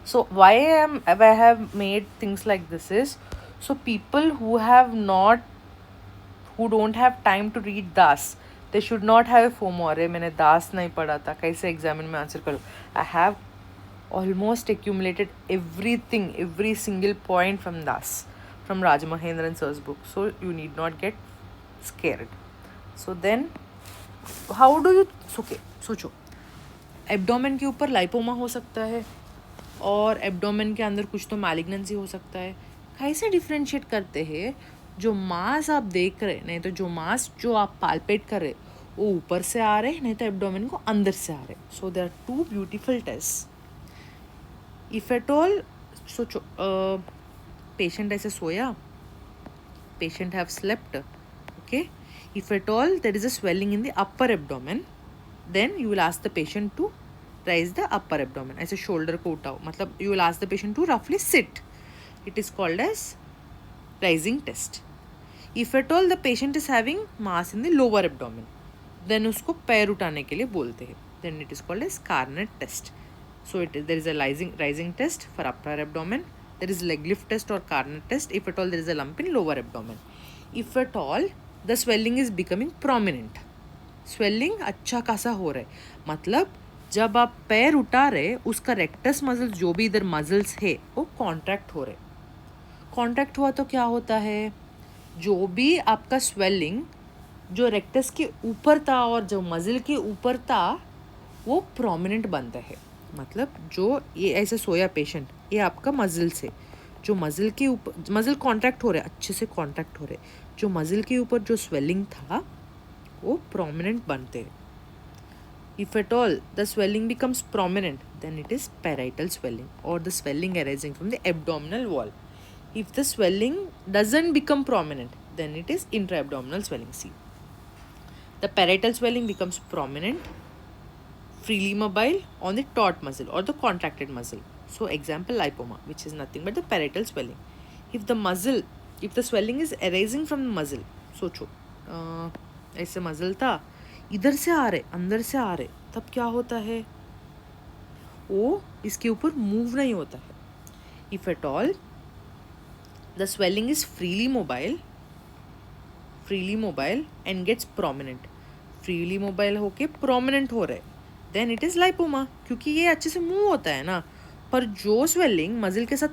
So why I have made things like this is, so people who don't have time to read DAS, they should not have FOMO. अरे मैंने DAS नहीं पढ़ा था, कैसे examine में answer करूँ? I have almost accumulated everything, every single point from DAS, from Rajamahendran sir's book. So you need not get scared. So then how do you, okay, सोचो abdomen के ऊपर लाइपोमा हो सकता है और एब्डोमेन के अंदर कुछ तो मैलिग्नेंसी हो सकता है. कैसे डिफ्रेंशिएट करते हैं? जो मास आप देख रहे, नहीं तो जो मास जो आप पाल्पेट कर रहे वो ऊपर से आ रहे, नहीं तो एब्डोमेन को अंदर से आ रहे. So there are two beautiful test. If at all, सोचो पेशेंट ऐसे सोया, patient have slept, okay. If at all there is a swelling in the upper abdomen, then you will ask the patient to raise the upper abdomen. ऐसे shoulder को उठाओ, मतलब you will ask the patient to roughly sit. It is called as rising test. If at all the patient is having mass in the lower abdomen, then उसको पैर उठाने के लिए बोलते हैं. Then it is called as Carnet test. So there is a rising test for upper abdomen. There is leg lift test or Carnet test if at all there is a lump in lower abdomen. If at all the swelling is becoming prominent, swelling अच्छा खासा हो रहा है, मतलब जब आप पैर उठा रहे उसका रेक्टस मसल्स, जो भी इधर मसल्स है वो कॉन्ट्रैक्ट हो रहे. कॉन्ट्रैक्ट हुआ तो क्या होता है? जो भी आपका स्वेलिंग जो रेक्टस के ऊपर था और जो मसल के ऊपर था वो प्रोमिनेंट बनता है. मतलब जो ये ऐसे सोया पेशेंट, ये आपका मसल से जो मसल के ऊपर मसल कॉन्ट्रैक्ट हो रहे, अच्छे से कॉन्ट्रैक्ट हो रहे, जो मसल के ऊपर जो स्वेलिंग था वो prominent बनते हैं. If at all the swelling becomes prominent, then it is parietal swelling or the swelling arising from the abdominal wall. If the swelling doesn't become prominent, then it is intra-abdominal swelling. See, the parietal swelling becomes prominent, freely mobile on the taut muscle or the contracted muscle. So example lipoma, which is nothing but the parietal swelling. If the swelling is arising from the muscle, सोचो ऐसे muscle था, इधर से आ रहे, अंदर से आ रहे, तब क्या होता है? वो इसके ऊपर मूव नहीं होता है. If at all the swelling is freely mobile and gets prominent, freely mobile होके प्रोमिनेंट हो रहे, देन इट इज लाइपोमा, क्योंकि ये अच्छे से मूव होता है ना. पर जो स्वेलिंग मसल के साथ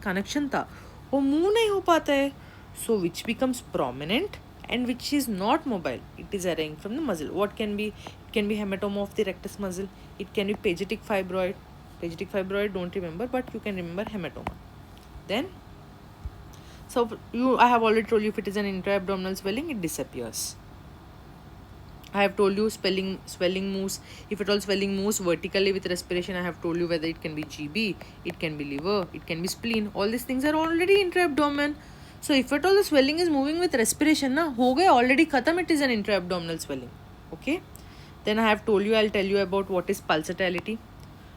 कनेक्शन था वो मूव नहीं हो पाता है. So which becomes prominent and which is not mobile, it is arising from the muscle. What can be? It can be hematoma of the rectus muscle, it can be pegetic fibroid, don't remember, but you can remember hematoma. Then so I have already told you, if it is an intra-abdominal swelling, it disappears. I have told you swelling moves. If at all swelling moves vertically with respiration, I have told you whether it can be GB, it can be liver, it can be spleen. All these things are already intra-abdomen. So if at all the swelling is moving with respiration, ना हो गए already खत्म, it is an intra-abdominal swelling. Okay. Then I have told you, I'll tell you about what is pulsatility,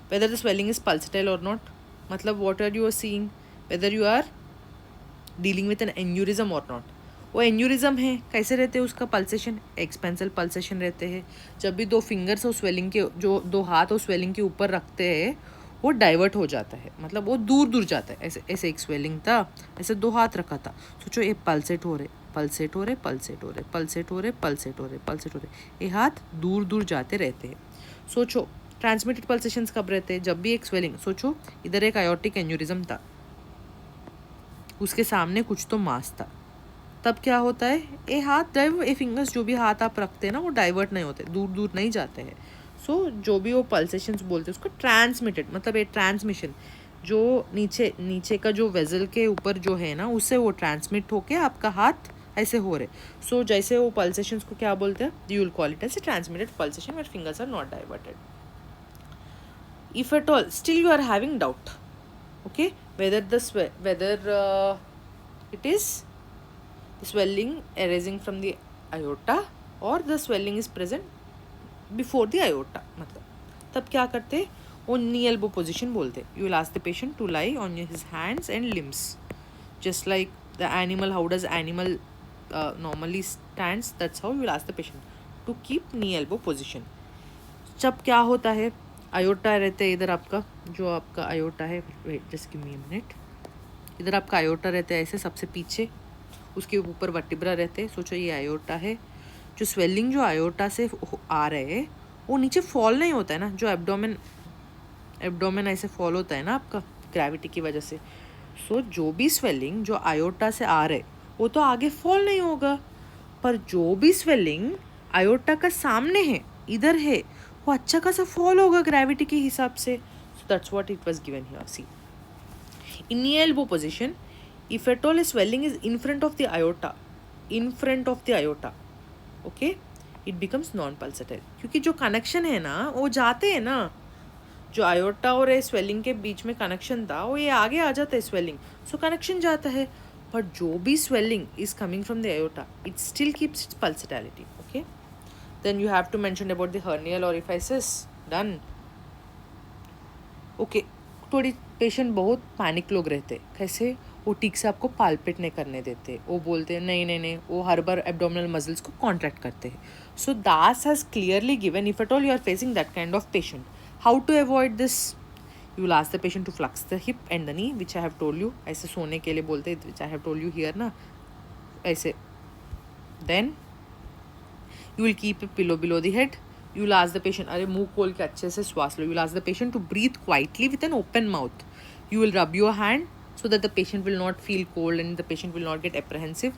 whether the swelling is pulsatile or not. मतलब what are you seeing, whether you are dealing with an aneurysm or not. वो aneurysm है, कैसे रहते हैं उसका pulsation? एक्सपेंसल pulsation रहते हैं. जब भी दो फिंगर्स और स्वेलिंग के जो दो हाथ और स्वेलिंग के ऊपर रखते हैं वो डाइवर्ट हो जाता है, मतलब वो दूर जाता है. ऐसे एक स्वेलिंग था, ऐसे दो हाथ रखा था, सोचो ये पल्सेट हो रहे, ये हाथ दूर जाते रहते हैं. सोचो ट्रांसमिटेड पल्सेशंस कब रहते हैं? जब भी एक स्वेलिंग, सोचो इधर एक आयोटिक एन्यूरिज्म था, उसके सामने कुछ तो मास था, तब क्या होता है? ये हाथ ये फिंगर्स जो भी हाथ आप रखते हैं ना वो डाइवर्ट नहीं होते, दूर नहीं जाते हैं. सो जो भी वो पल्सेशंस बोलते हैं उसको ट्रांसमिटेड, मतलब ये ट्रांसमिशन जो नीचे का जो वेजल के ऊपर जो है ना, उससे वो ट्रांसमिट होके आपका हाथ ऐसे हो रहे. सो जैसे वो पल्सेशंस को क्या बोलते हैं, you will call it as a transmitted pulsation where fingers are not diverted. If at all still you are having doubt, okay, whether it is the swelling arising from the aorta or the swelling is present before the aorta, मतलब तब क्या करते, वो knee elbow position बोलते. You will ask the patient to lie on his hands and limbs, just like the animal, how does animal normally stands, that's how you will ask the patient to keep knee elbow position. जब क्या होता है, iota रहते हैं इधर आपका, जो आपका आयोटा है, wait just give me a minute, इधर आपका आयोटा रहता है ऐसे सबसे पीछे, उसके ऊपर वर्टिब्रा रहते हैं. सोचो ये आयोटा है, जो स्वेलिंग जो आयोटा से आ रहे हैं वो नीचे फॉल नहीं होता है ना, जो एब्डोमेन ऐसे फॉल होता है ना आपका ग्रेविटी की वजह से. सो जो भी स्वेलिंग जो आयोटा से आ रहे वो तो आगे फॉल नहीं होगा, पर जो भी स्वेलिंग आयोटा का सामने है, इधर है, वो अच्छा खासा फॉल होगा ग्रेविटी के हिसाब से. So that's what it was given here. See, in knee elbow position, if at all swelling is in front of the aorta, okay, it becomes non pulsatile. क्योंकि जो कनेक्शन है ना वो जाते हैं ना, जो आयोटा और स्वेलिंग के बीच में कनेक्शन था वो ये आगे आ जाता है स्वेलिंग, सो कनेक्शन जाता है. पर जो भी swelling is coming from the aorta, it still keeps its pulsatility. Okay, then you have to mention about the hernial orifices. Done. Okay, थोड़ी पेशेंट बहुत पैनिक लोग रहते, कैसे, वो ठीक से आपको पाल्पेट नहीं करने देते, वो बोलते हैं नहीं, वो हर बार एब्डोमिनल मसल्स को कॉन्ट्रैक्ट करते हैं. So Das has clearly given, if at all you are facing that kind of patient, how to avoid this. You will ask the patient to flex the hip and the knee, which I have told you. ऐसे सोने के लिए बोलते हैं, which I have told you here ना, ऐसे. Then you will keep a pillow below the head. You will ask the patient, अरे मुंह खोल के अच्छे से श्वास लो. You will ask the patient to breathe quietly with an open mouth. You will rub your hand so that the patient will not feel cold and the patient will not get apprehensive.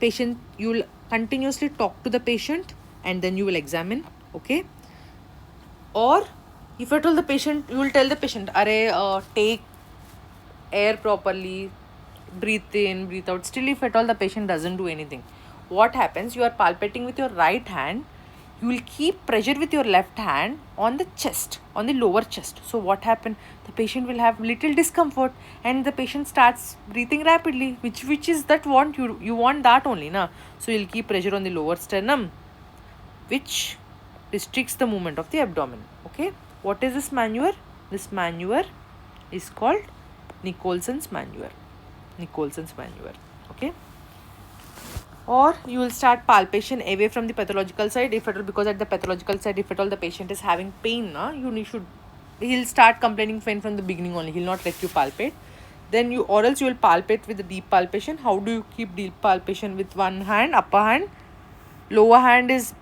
You will continuously talk to the patient and then you will examine. Okay, or if at all the patient, you will tell the patient, take air properly, breathe in, breathe out. Still, if at all the patient doesn't do anything, what happens, you are palpating with your right hand, you will keep pressure with your left hand on the chest, on the lower chest. So what happens, the patient will have little discomfort and the patient starts breathing rapidly, which is that you want that only na. So you'll keep pressure on the lower sternum, which restricts the movement of the abdomen. Okay, what is this maneuver? This maneuver is called Nicholson's maneuver. Okay, or you will start palpation away from the pathological side, if at all, because at the pathological side, if at all the patient is having pain, he'll start complaining pain from the beginning only, he'll not let you palpate. Then or else you will palpate with the deep palpation. How do you keep deep palpation? With one hand, upper hand, lower hand is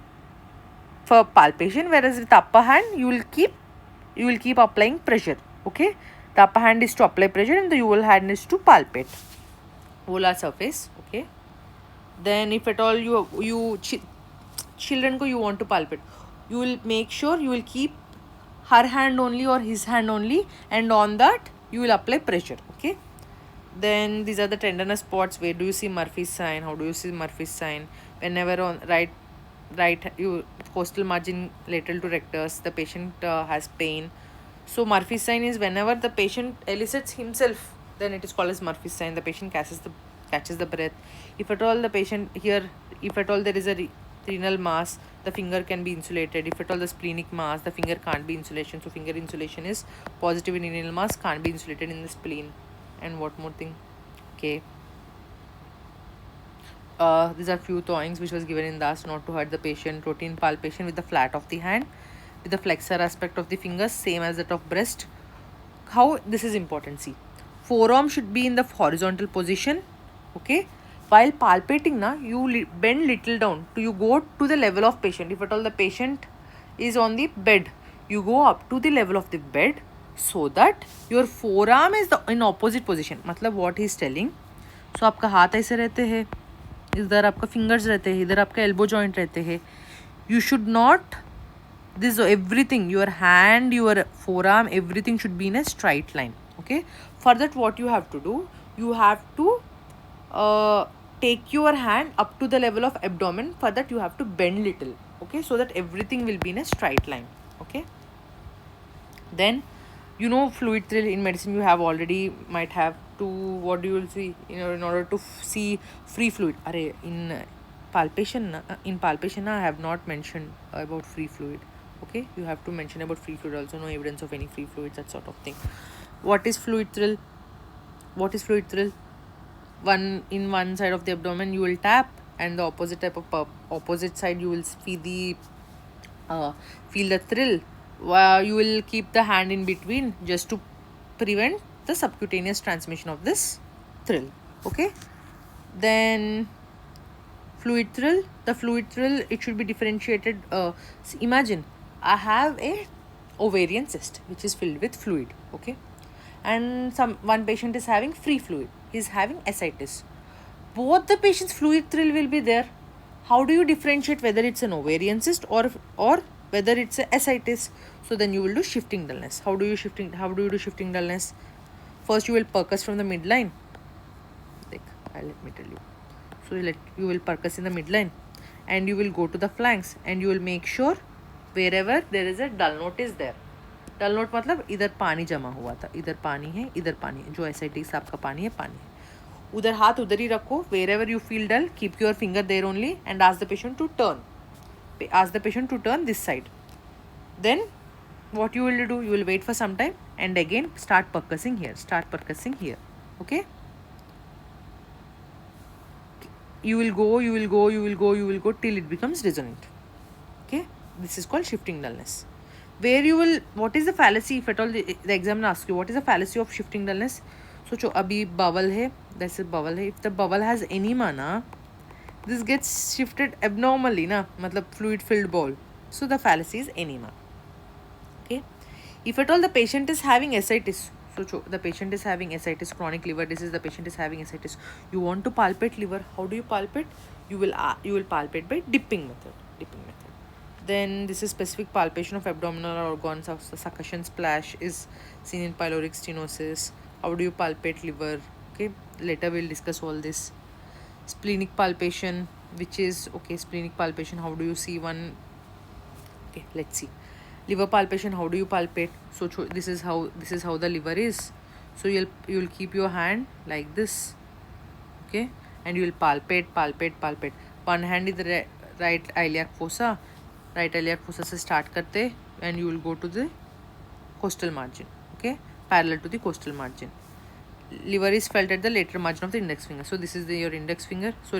for palpation, whereas with upper hand you will keep applying pressure. Okay, the upper hand is to apply pressure and the lower hand is to palpate volar surface. Okay, then if at all children ko you want to palpate, you will make sure you will keep her hand only or his hand only, and on that you will apply pressure. Okay, then these are the tenderness spots. Where do you see Murphy's sign? How do you see Murphy's sign? Whenever on right you costal margin lateral to rectus, the patient has pain. So Murphy's sign is whenever the patient elicits himself, then it is called as Murphy's sign. The patient catches the breath. If at all the patient here, if at all there is a renal mass, the finger can be insulated. If at all the splenic mass, the finger can't be insulation. So finger insulation is positive in renal mass, can't be insulated in the spleen. And what more thing? Okay, these are few thawings which was given in DAS not to hurt the patient. Routine palpation with the flat of the hand, with the flexor aspect of the fingers, same as that of breast. How this is important, see, forearm should be in the horizontal position. Okay, while palpating na, you bend little down to you go to the level of patient. If at all the patient is on the bed, you go up to the level of the bed so that your forearm is in opposite position. मतलब what he is telling, so आपका हाथ ऐसे रहते हैं, इधर आपका fingers रहते हैं, इधर आपका एल्बो जॉइंट रहते हैं. You should not This everything, your hand, your forearm, everything should be in a straight line. Okay, for that what you have to do, you have to uh, take your hand up to the level of abdomen. For that you have to bend little, okay, so that everything will be in a straight line. Okay, then fluid thrill in medicine you have already might have to, what do you will see, in order to see free fluid. Array in palpation I have not mentioned about free fluid. Okay, you have to mention about free fluid also. No evidence of any free fluids, that sort of thing. What is fluid thrill? One side of the abdomen you will tap, and the opposite type of opposite side you will feel the thrill. You will keep the hand in between just to prevent the subcutaneous transmission of this thrill. Okay, then fluid thrill. The fluid thrill, it should be differentiated. Imagine I have a ovarian cyst which is filled with fluid. Okay, and one patient is having free fluid, he is having ascites. Both the patients fluid thrill will be there. How do you differentiate whether it's an ovarian cyst or whether it's a ascites? So then you will do shifting dullness. How do you do shifting dullness? First you will percuss from the midline. Let me tell you. So you will percuss in the midline, and you will go to the flanks, and you will make sure wherever there is a dull note is there. Dull note मतलब इधर पानी जमा हुआ था, इधर पानी है, इधर पानी है, जो एसिडिक आपका पानी है, उधर हाथ उधर ही रखो. wherever you feel dull, keep your finger there only and ask the patient to turn this side. Then what you will do, you will wait for some time and again start percussing here. Okay, you will go till it becomes resonant. Okay, this is called shifting dullness. Where you will, what is the fallacy, if at all the examiner asks you what is the fallacy of shifting dullness? So abhi bowel hai, that's a bowel hai. If the bowel has enema na, this gets shifted abnormally na, matlab fluid filled bowel. So the fallacy is enema. Okay, if at all the patient is having ascites, so the patient is having ascites, chronic liver disease, the patient is having ascites, you want to palpate liver. How do you palpate? You will palpate by dipping method. Then this is specific palpation of abdominal organs. Succussion splash is seen in pyloric stenosis. How do you palpate liver? Okay, later we'll discuss all this. Splenic palpation, which is splenic palpation. How do you see one? Okay, let's see. Liver palpation. How do you palpate? So this is how the liver is. So you'll keep your hand like this. Okay, and you will palpate. One hand is the right iliac fossa. Right iliac fossa se start karte, and you will go to the costal margin. Okay, parallel to the costal margin. Liver is felt at the lateral margin of the index finger. So this is your index finger. So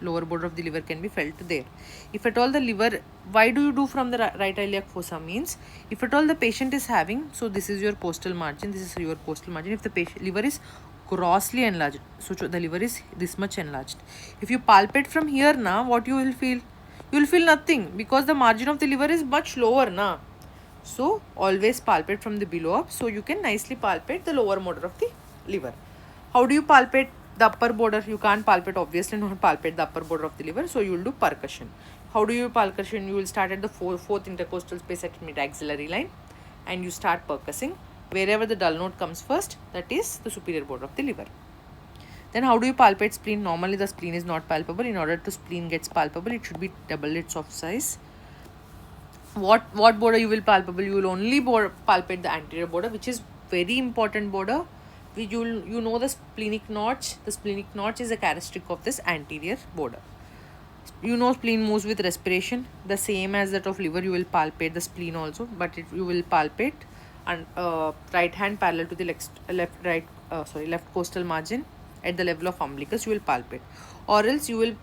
lower border of the liver can be felt there. If at all the liver, why do you do from the right iliac fossa? Means if at all the patient is having, so this is your costal margin, this is your costal margin. If the liver is grossly enlarged, so the liver is this much enlarged, if you palpate from here now, what you will feel? You will feel nothing, because the margin of the liver is much lower na. So always palpate from the below up, so you can nicely palpate the lower border of the liver. How do you palpate the upper border? You can't palpate, obviously not palpate the upper border of the liver, so you will do percussion. How do you percussion? You will start at the fourth intercostal space at mid-axillary line, and you start percussing wherever the dull note comes first, that is the superior border of the liver. Then how do you palpate spleen? Normally the spleen is not palpable. In order to spleen gets palpable, it should be double its of size. What border you will palpable? You will only palpate the anterior border, which is very important border. You know the splenic notch. The splenic notch is a characteristic of this anterior border. You know spleen moves with respiration. The same as that of liver, you will palpate the spleen also, but you will palpate and right hand parallel to the left costal margin at the level of umbilicus. You will palpate, or else you will,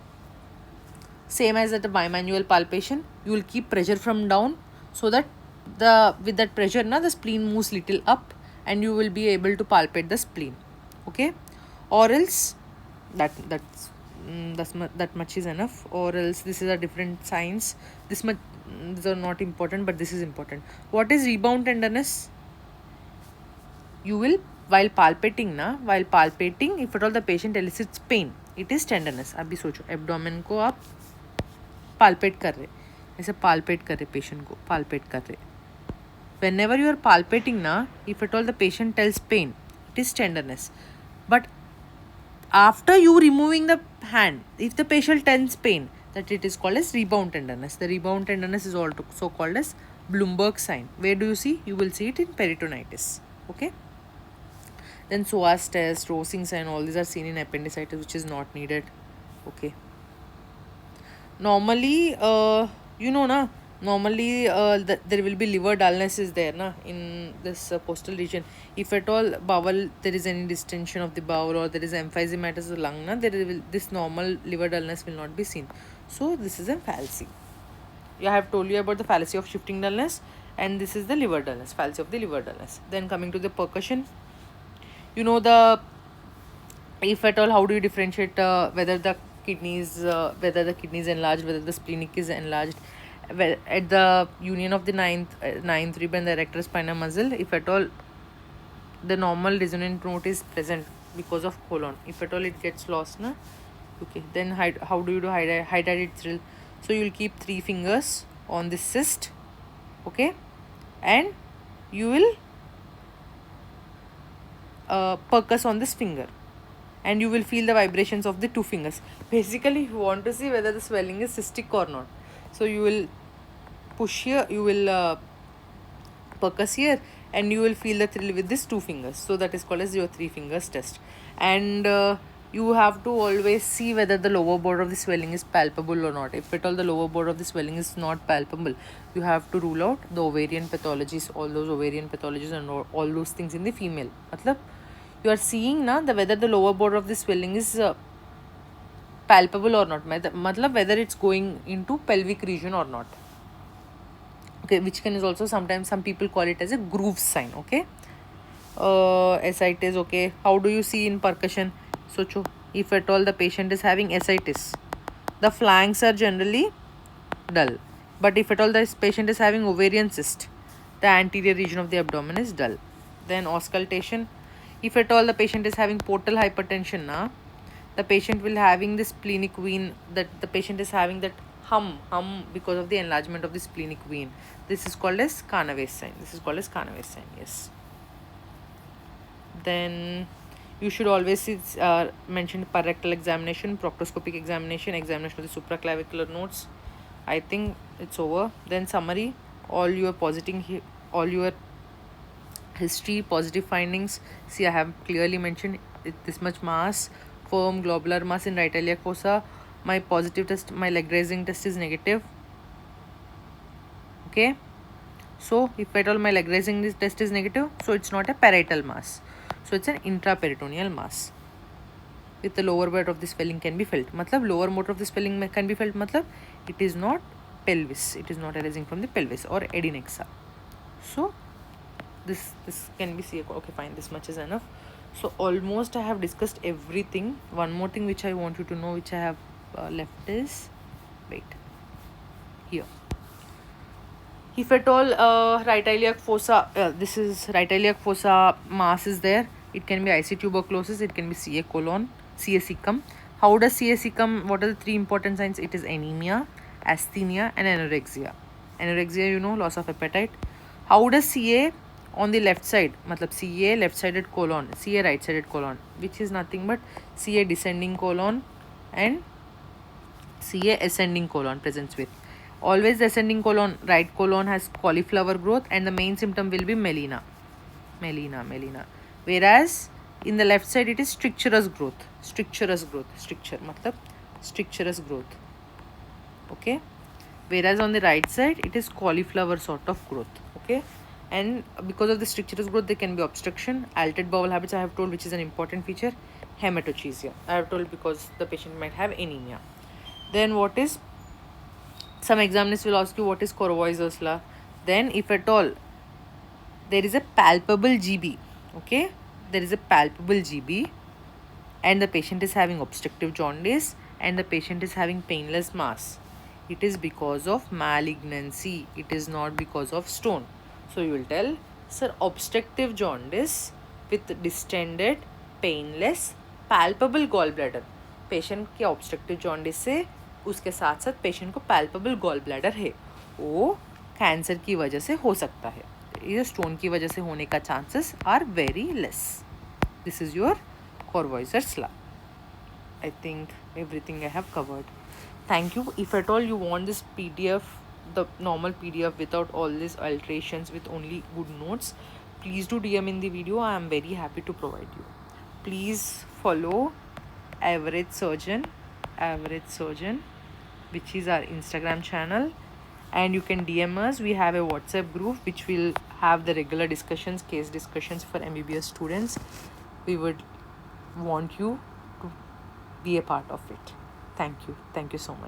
same as at the bimanual palpation, you will keep pressure from down, so that with that pressure now the spleen moves little up, and you will be able to palpate the spleen. Okay, or else that much is enough, or else this is a different science. These are not important, but this is important. What is rebound tenderness? You will, while palpating, if at all the patient elicits pain, it is tenderness. अभी सोचो abdomen को आप palpate कर रहे, ऐसे palpate कर रहे patient को, palpate कर रहे. Whenever you are palpating na, if at all the patient tells pain, it is tenderness. But after you removing the hand, if the patient tells pain, that it is called as rebound tenderness. The rebound tenderness is also called as Bloomberg sign. Where do you see? You will see it in peritonitis. Okay. Then psoas test, Rosing sign, all these are seen in appendicitis, which is not needed. Okay. Normally, normally there will be liver dullness is there in this postal region. If at all bowel, there is any distension of the bowel or there is emphysematous of the lung, this normal liver dullness will not be seen. So this is a fallacy. I have told you about the fallacy of shifting dullness, and this is the liver dullness, fallacy of the liver dullness. Then coming to the percussion, if at all, how do you differentiate whether the kidneys enlarged, whether the splenic is enlarged? Well, at the union of the ninth rib and the erector spina muscle, if at all the normal resonant note is present because of colon, if at all it gets lost, okay, then how do you do hydrated thrill? So you will keep 3 fingers on this cyst, okay, and you will percuss on this finger, and you will feel the vibrations of the 2 fingers. Basically, you want to see whether the swelling is cystic or not. So you will push here, you will percuss here, and you will feel the thrill with these 2 fingers. So that is called as your 3 fingers test. And you have to always see whether the lower border of the swelling is palpable or not. If at all the lower border of the swelling is not palpable, you have to rule out the ovarian pathologies, all those ovarian pathologies and all those things in the female. Matlab, you are seeing whether the lower border of the swelling is palpable or not. Matlab, whether it's going into pelvic region or not. Okay, which can is also sometimes some people call it as a groove sign. Okay, ascites. Okay, how do you see in percussion? So if at all the patient is having ascites, the flanks are generally dull. But if at all the patient is having ovarian cyst, the anterior region of the abdomen is dull. Then auscultation. If at all the patient is having portal hypertension, the patient will having this splenic vein, that the patient is having that hum because of the enlargement of the splenic vein. This is called as Carnavale sign. Yes. Then you should always see mentioned parectal examination, proctoscopic examination, examination of the supraclavicular nodes. I think it's over. Then summary, all your history, positive findings. See, I have clearly mentioned this much mass, firm globular mass in right iliac fossa. My positive test, my leg raising test is negative. Okay. So if at all my leg raising test is negative, so it's not a parietal mass. So it's an intraperitoneal mass. With the lower part of the swelling can be felt. Matlab lower motor of the swelling can be felt. Matlab it is not pelvis. It is not arising from the pelvis or adnexa. So this can be seen. Okay, fine. This much is enough. So almost I have discussed everything. One more thing which I want you to know, which I have left is, wait, here. If at all right iliac fossa, this is right iliac fossa mass is there, it can be IC tuberculosis, it can be CA colon, CA cecum. How does CA cecum, what are the 3 important signs? It is anemia, asthenia and anorexia. Anorexia, loss of appetite. How does CA on the left side, matlab CA left sided colon, CA right sided colon, which is nothing but CA descending colon and CA ascending colon presents with. Always the ascending colon, right colon has cauliflower growth, and the main symptom will be melena. Whereas in the left side it is stricturous growth. Stricture matlab stricturous growth. Okay. Whereas on the right side it is cauliflower sort of growth. Okay. And because of the stricturous growth there can be obstruction, altered bowel habits I have told, which is an important feature, hematochezia I have told because the patient might have anemia. Then what is, some examiners will ask you what is Korovoiser's law. Then if at all there is a palpable GB, okay, there is a palpable GB and the patient is having obstructive jaundice and the patient is having painless mass, it is because of malignancy, it is not because of stone. So you will tell, sir, obstructive jaundice with distended, painless, palpable gallbladder. Patient के obstructive jaundice से उसके साथ साथ patient को palpable gall bladder है वो cancer की वजह से हो सकता है. ये स्टोन की वजह से होने का chances are very less. This is your Corvoiser's law. I think everything I have covered. Thank you. If at all you want this PDF, the normal PDF without all these alterations, with only good notes, please do DM in the video. I am very happy to provide you. Please follow average surgeon, which is our Instagram channel, and you can DM us. We have a WhatsApp group which will have the regular discussions, case discussions for MBBS students. We would want you to be a part of it. Thank you so much.